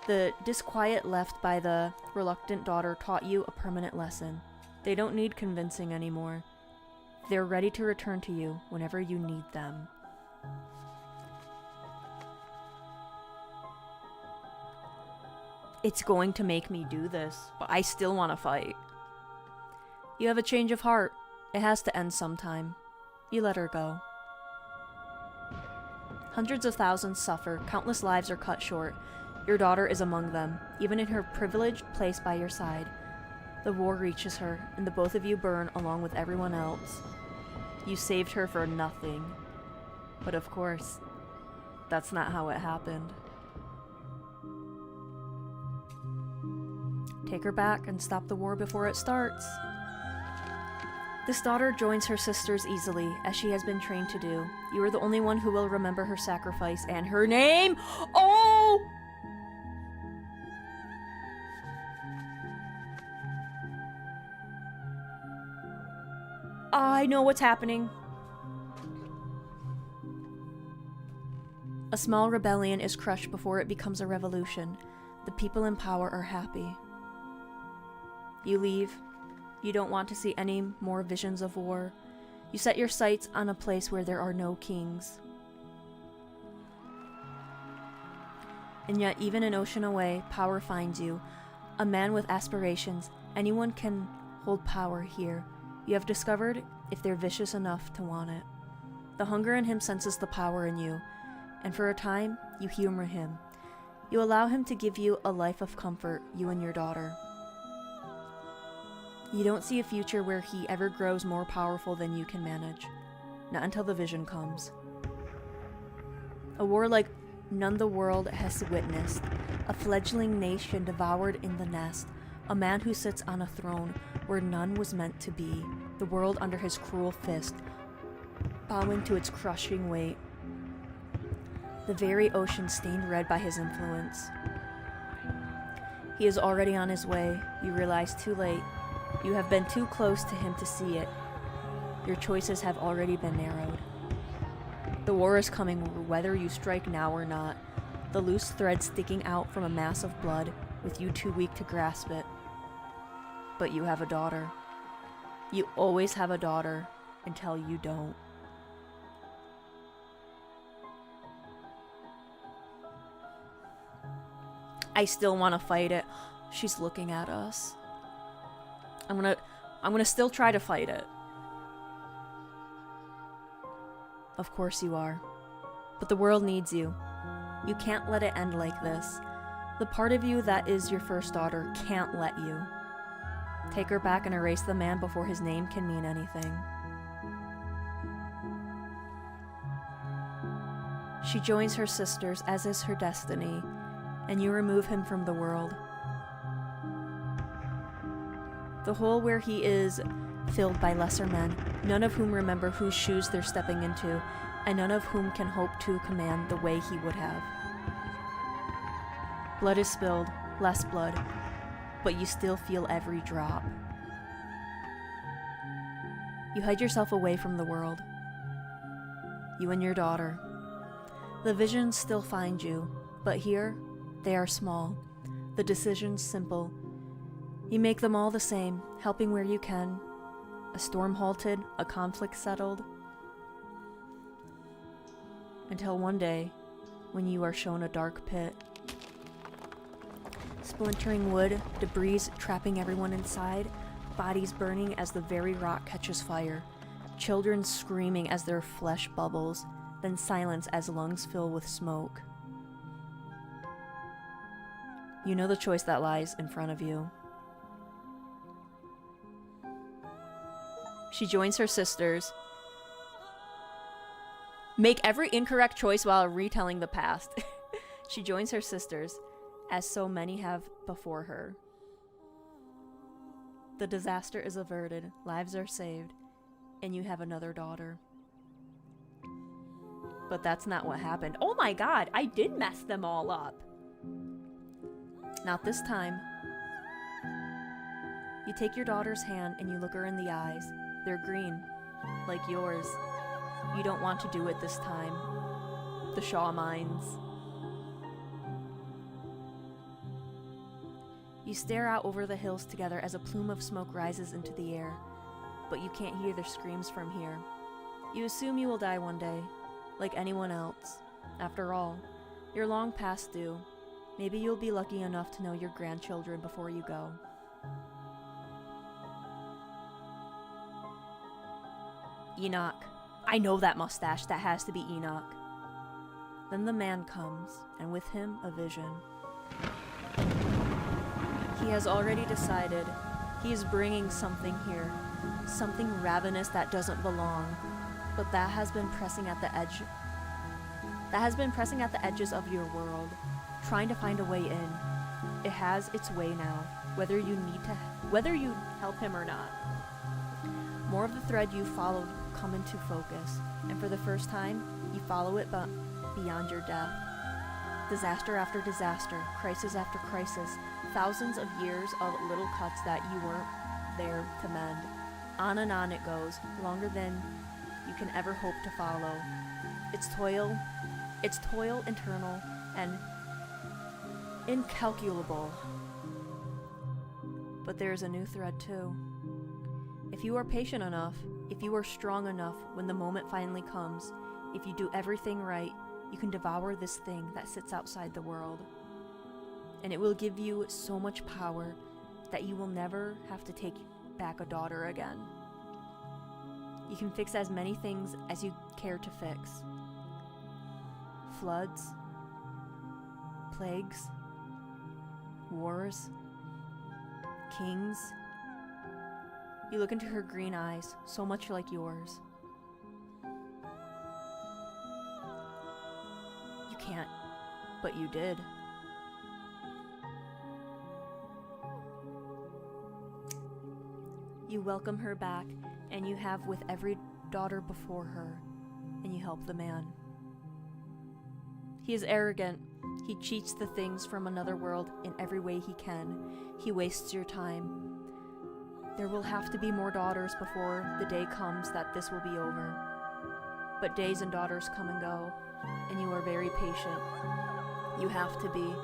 The disquiet left by the reluctant daughter taught you a permanent lesson. They don't need convincing anymore. They're ready to return to you whenever you need them. It's going to make me do this, but I still want to fight. You have a change of heart. It has to end sometime. You let her go. Hundreds of thousands suffer, countless lives are cut short. Your daughter is among them, even in her privileged place by your side. The war reaches her, and the both of you burn along with everyone else. You saved her for nothing. But of course, that's not how it happened. Take her back and stop the war before it starts. This daughter joins her sisters easily, as she has been trained to do. You are the only one who will remember her sacrifice and her name. Oh! I know what's happening. A small rebellion is crushed before it becomes a revolution. The people in power are happy. You leave. You don't want to see any more visions of war. You set your sights on a place where there are no kings. And yet, even an ocean away, power finds you. A man with aspirations. Anyone can hold power here. You have discovered if they're vicious enough to want it. The hunger in him senses the power in you, and for a time, you humor him. You allow him to give you a life of comfort, you and your daughter. You don't see a future where he ever grows more powerful than you can manage. Not until the vision comes. A war like none the world has witnessed. A fledgling nation devoured in the nest. A man who sits on a throne where none was meant to be. The world under his cruel fist, bowing to its crushing weight. The very ocean stained red by his influence. He is already on his way. You realize too late. You have been too close to him to see it. Your choices have already been narrowed. The war is coming whether you strike now or not. The loose thread sticking out from a mass of blood, with you too weak to grasp it. But you have a daughter. You always have a daughter until you don't. I still want to fight it. She's looking at us. I'm gonna still try to fight it. Of course you are. But the world needs you. You can't let it end like this. The part of you that is your first daughter can't let you. Take her back and erase the man before his name can mean anything. She joins her sisters, as is her destiny, and you remove him from the world. The hole where he is filled by lesser men, none of whom remember whose shoes they're stepping into, and none of whom can hope to command the way he would have. Blood is spilled, less blood, but you still feel every drop. You hide yourself away from the world. You and your daughter. The visions still find you, but here, they are small. The decisions simple. You make them all the same, helping where you can. A storm halted, a conflict settled. Until one day, when you are shown a dark pit. Splintering wood, debris trapping everyone inside, bodies burning as the very rock catches fire, children screaming as their flesh bubbles, then silence as lungs fill with smoke. You know the choice that lies in front of you. She joins her sisters. Make every incorrect choice while retelling the past. She joins her sisters, as so many have before her. The disaster is averted, lives are saved, and you have another daughter. But that's not what happened. Oh my god, I did mess them all up. Not this time. You take your daughter's hand and you look her in the eyes. They're green, like yours. You don't want to do it this time. The Shaw Mines. You stare out over the hills together as a plume of smoke rises into the air, but you can't hear their screams from here. You assume you will die one day, like anyone else. After all, you're long past due. Maybe you'll be lucky enough to know your grandchildren before you go. Enoch. I know that mustache. That has to be Enoch. Then the man comes, and with him a vision. He has already decided he is bringing something here, something ravenous that doesn't belong, but that has been pressing at the edge. That has been pressing at the edges of your world, trying to find a way in. It has its way now, whether you help him or not. More of the thread you followed come into focus, and for the first time, you follow it beyond your death. Disaster after disaster, crisis after crisis, thousands of years of little cuts that you weren't there to mend. On and on it goes, longer than you can ever hope to follow. It's toil internal and incalculable. But there's a new thread too. If you are patient enough, if you are strong enough when the moment finally comes, if you do everything right, you can devour this thing that sits outside the world. And it will give you so much power that you will never have to take back a daughter again. You can fix as many things as you care to fix. Floods, plagues, wars, kings. You look into her green eyes, so much like yours. You can't, but you did. You welcome her back, and you have with every daughter before her, and you help the man. He is arrogant. He cheats the things from another world in every way he can. He wastes your time. There will have to be more daughters before the day comes that this will be over. But days and daughters come and go, and you are very patient. You have to be,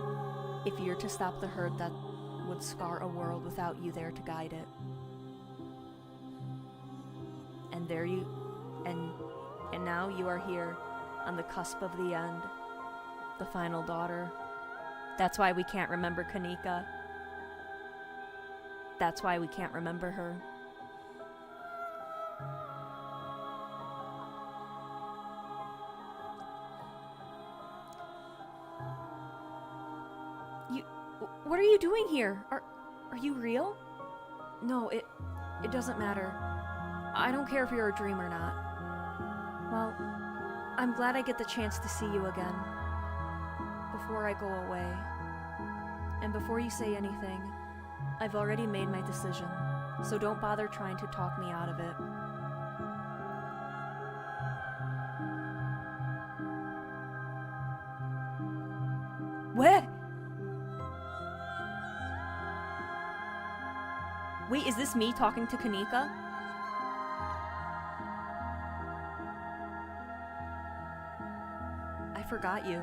if you're to stop the herd that would scar a world without you there to guide it. And now you are here, on the cusp of the end, the final daughter. That's why we can't remember Kanika. That's why we can't remember her. What are you doing here? Are you real? No, it doesn't matter. I don't care if you're a dream or not. Well, I'm glad I get the chance to see you again. Before I go away. And before you say anything, I've already made my decision, so don't bother trying to talk me out of it. Where? Wait, is this me talking to Kanika? I forgot you.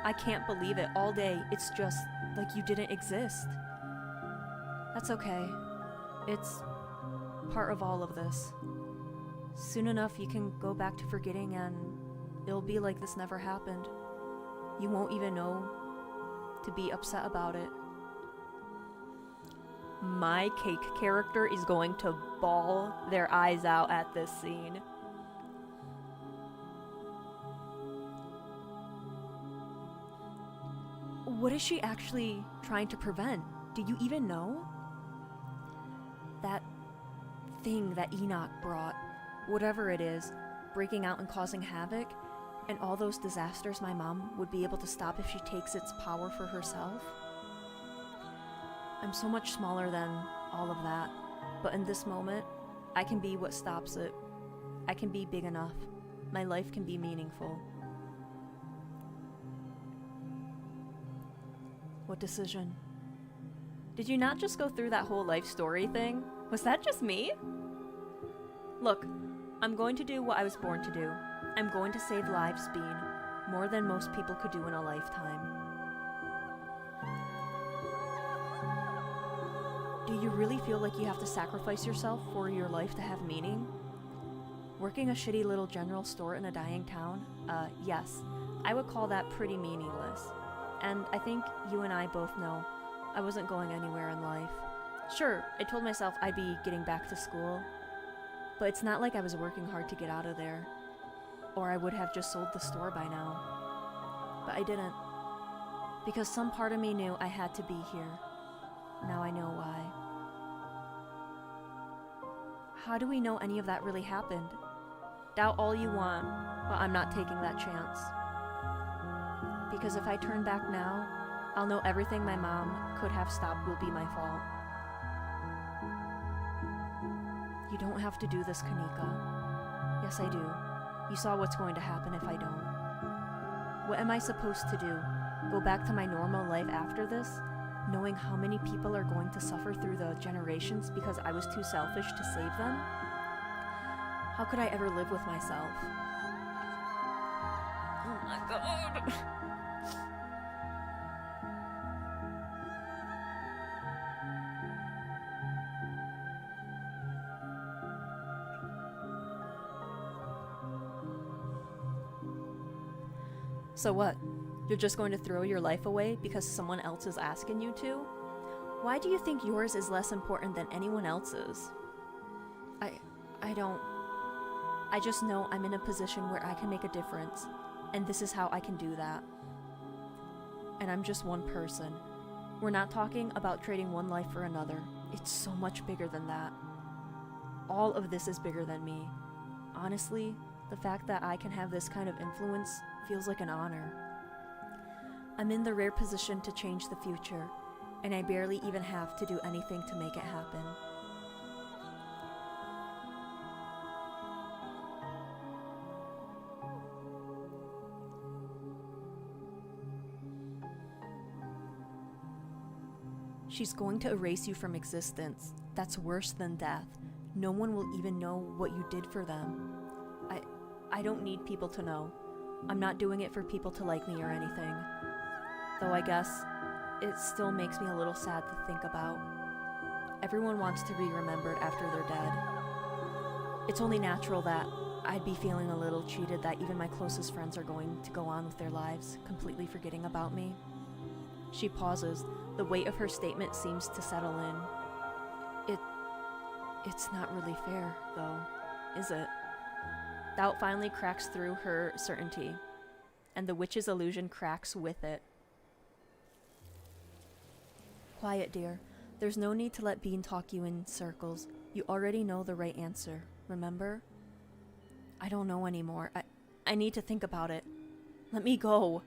I can't believe it. All day, it's just like you didn't exist. That's okay. It's part of all of this. Soon enough, you can go back to forgetting and it'll be like this never happened. You won't even know to be upset about it. My cake character is going to bawl their eyes out at this scene. What is she actually trying to prevent? Do you even know? That thing that Enoch brought, whatever it is, breaking out and causing havoc, And all those disasters my mom would be able to stop if she takes its power for herself? I'm so much smaller than all of that, but in this moment, I can be what stops it. I can be big enough. My life can be meaningful. What decision? Did you not just go through that whole life story thing? Was that just me? Look, I'm going to do what I was born to do. I'm going to save lives, Bean, more than most people could do in a lifetime. Do you really feel like you have to sacrifice yourself for your life to have meaning? Working a shitty little general store in a dying town? Yes, I would call that pretty meaningless. And I think you and I both know I wasn't going anywhere in life. Sure, I told myself I'd be getting back to school, but it's not like I was working hard to get out of there, or I would have just sold the store by now. But I didn't, because some part of me knew I had to be here. Now I know why. How do we know any of that really happened? Doubt all you want, but I'm not taking that chance. Because if I turn back now, I'll know everything my mom could have stopped will be my fault. You don't have to do this, Kanika. Yes, I do. You saw what's going to happen if I don't. What am I supposed to do? Go back to my normal life after this? Knowing how many people are going to suffer through the generations because I was too selfish to save them? How could I ever live with myself? Oh my god. So what? You're just going to throw your life away because someone else is asking you to? Why do you think yours is less important than anyone else's? I just know I'm in a position where I can make a difference, and this is how I can do that. And I'm just one person. We're not talking about trading one life for another. It's so much bigger than that. All of this is bigger than me. Honestly, the fact that I can have this kind of influence feels like an honor. I'm in the rare position to change the future, and I barely even have to do anything to make it happen. She's going to erase you from existence. That's worse than death. No one will even know what you did for them. I don't need people to know. I'm not doing it for people to like me or anything. Though I guess it still makes me a little sad to think about. Everyone wants to be remembered after they're dead. It's only natural that I'd be feeling a little cheated that even my closest friends are going to go on with their lives, completely forgetting about me. She pauses. The weight of her statement seems to settle in. It's not really fair, though, is it? Doubt finally cracks through her certainty, and the witch's illusion cracks with it. Quiet, dear. There's no need to let Bean talk you in circles. You already know the right answer, remember? I don't know anymore. I need to think about it. Let me go.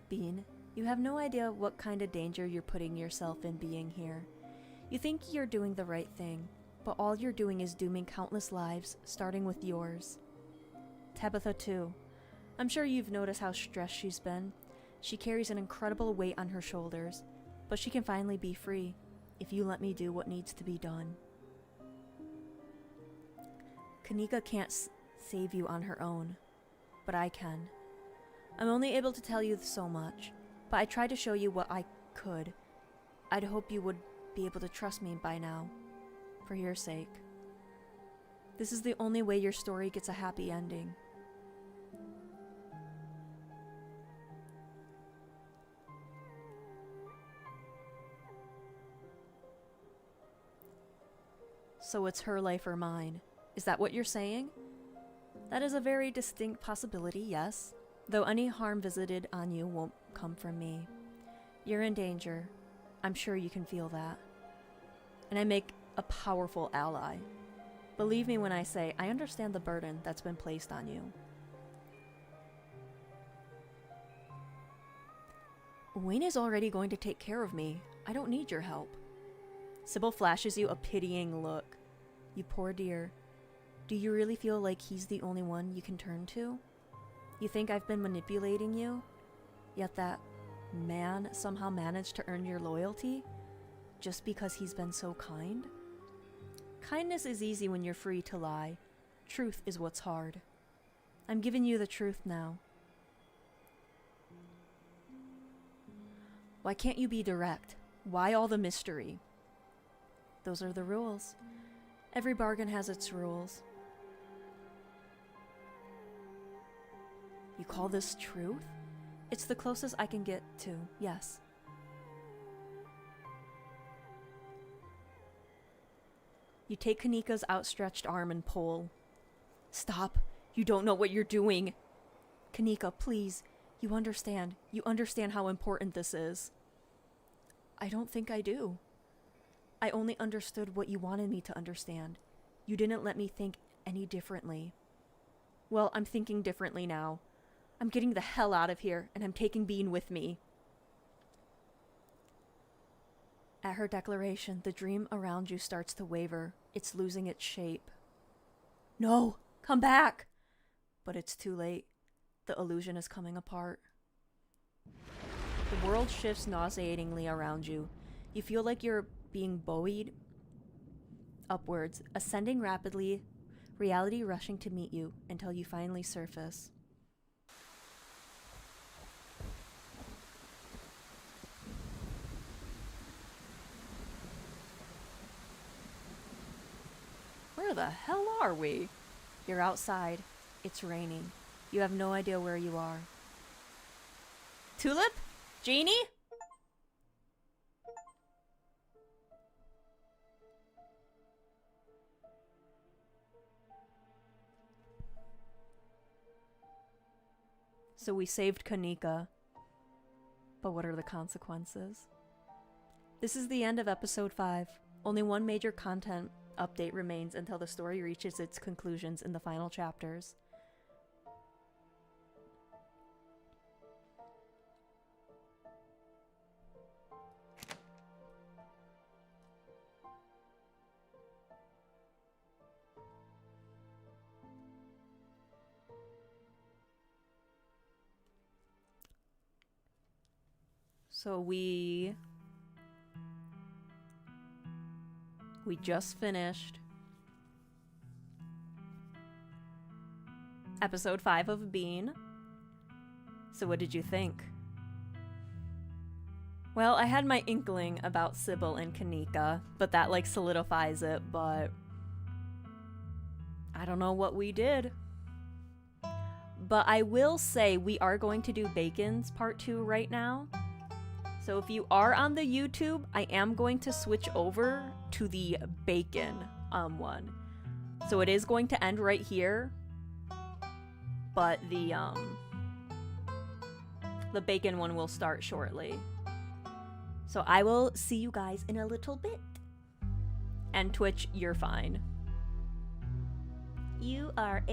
Bean, you have no idea what kind of danger you're putting yourself in being here. You think you're doing the right thing, but all you're doing is dooming countless lives, starting with yours. Tabitha, too. I'm sure you've noticed how stressed she's been. She carries an incredible weight on her shoulders, but she can finally be free if you let me do what needs to be done. Kanika can't save you on her own, but I can. I'm only able to tell you so much, but I tried to show you what I could. I'd hope you would be able to trust me by now, for your sake. This is the only way your story gets a happy ending. So it's her life or mine. Is that what you're saying? That is a very distinct possibility, yes. Though any harm visited on you won't come from me. You're in danger. I'm sure you can feel that. And I make a powerful ally. Believe me when I say I understand the burden that's been placed on you. Wayne is already going to take care of me. I don't need your help. Sybil flashes you a pitying look. You poor dear. Do you really feel like he's the only one you can turn to? You think I've been manipulating you? Yet that man somehow managed to earn your loyalty? Just because he's been so kind? Kindness is easy when you're free to lie. Truth is what's hard. I'm giving you the truth now. Why can't you be direct? Why all the mystery? Those are the rules. Every bargain has its rules. You call this truth? It's the closest I can get to, yes. You take Kanika's outstretched arm and pull. Stop. You don't know what you're doing. Kanika, please. You understand. You understand how important this is. I don't think I do. I only understood what you wanted me to understand. You didn't let me think any differently. Well, I'm thinking differently now. I'm getting the hell out of here, and I'm taking Bean with me. At her declaration, the dream around you starts to waver. It's losing its shape. No! Come back! But it's too late. The illusion is coming apart. The world shifts nauseatingly around you. You feel like you're being buoyed upwards, ascending rapidly, reality rushing to meet you until you finally surface. Where the hell are we? You're outside. It's raining. You have no idea where you are. Tulip? Genie? So we saved Kanika. But what are the consequences? This is the end of episode 5. Only one major content update remains until the story reaches its conclusions in the final chapters. So we just finished episode 5 of Bean. So what did you think? Well, I had my inkling about Sybil and Kanika, but that like solidifies it, but I don't know what we did. But I will say we are going to do Bacon's part 2 right now. So if you are on the YouTube, I am going to switch over to the Bacon one. So it is going to end right here, but the Bacon one will start shortly. So I will see you guys in a little bit. And Twitch, you're fine. You are a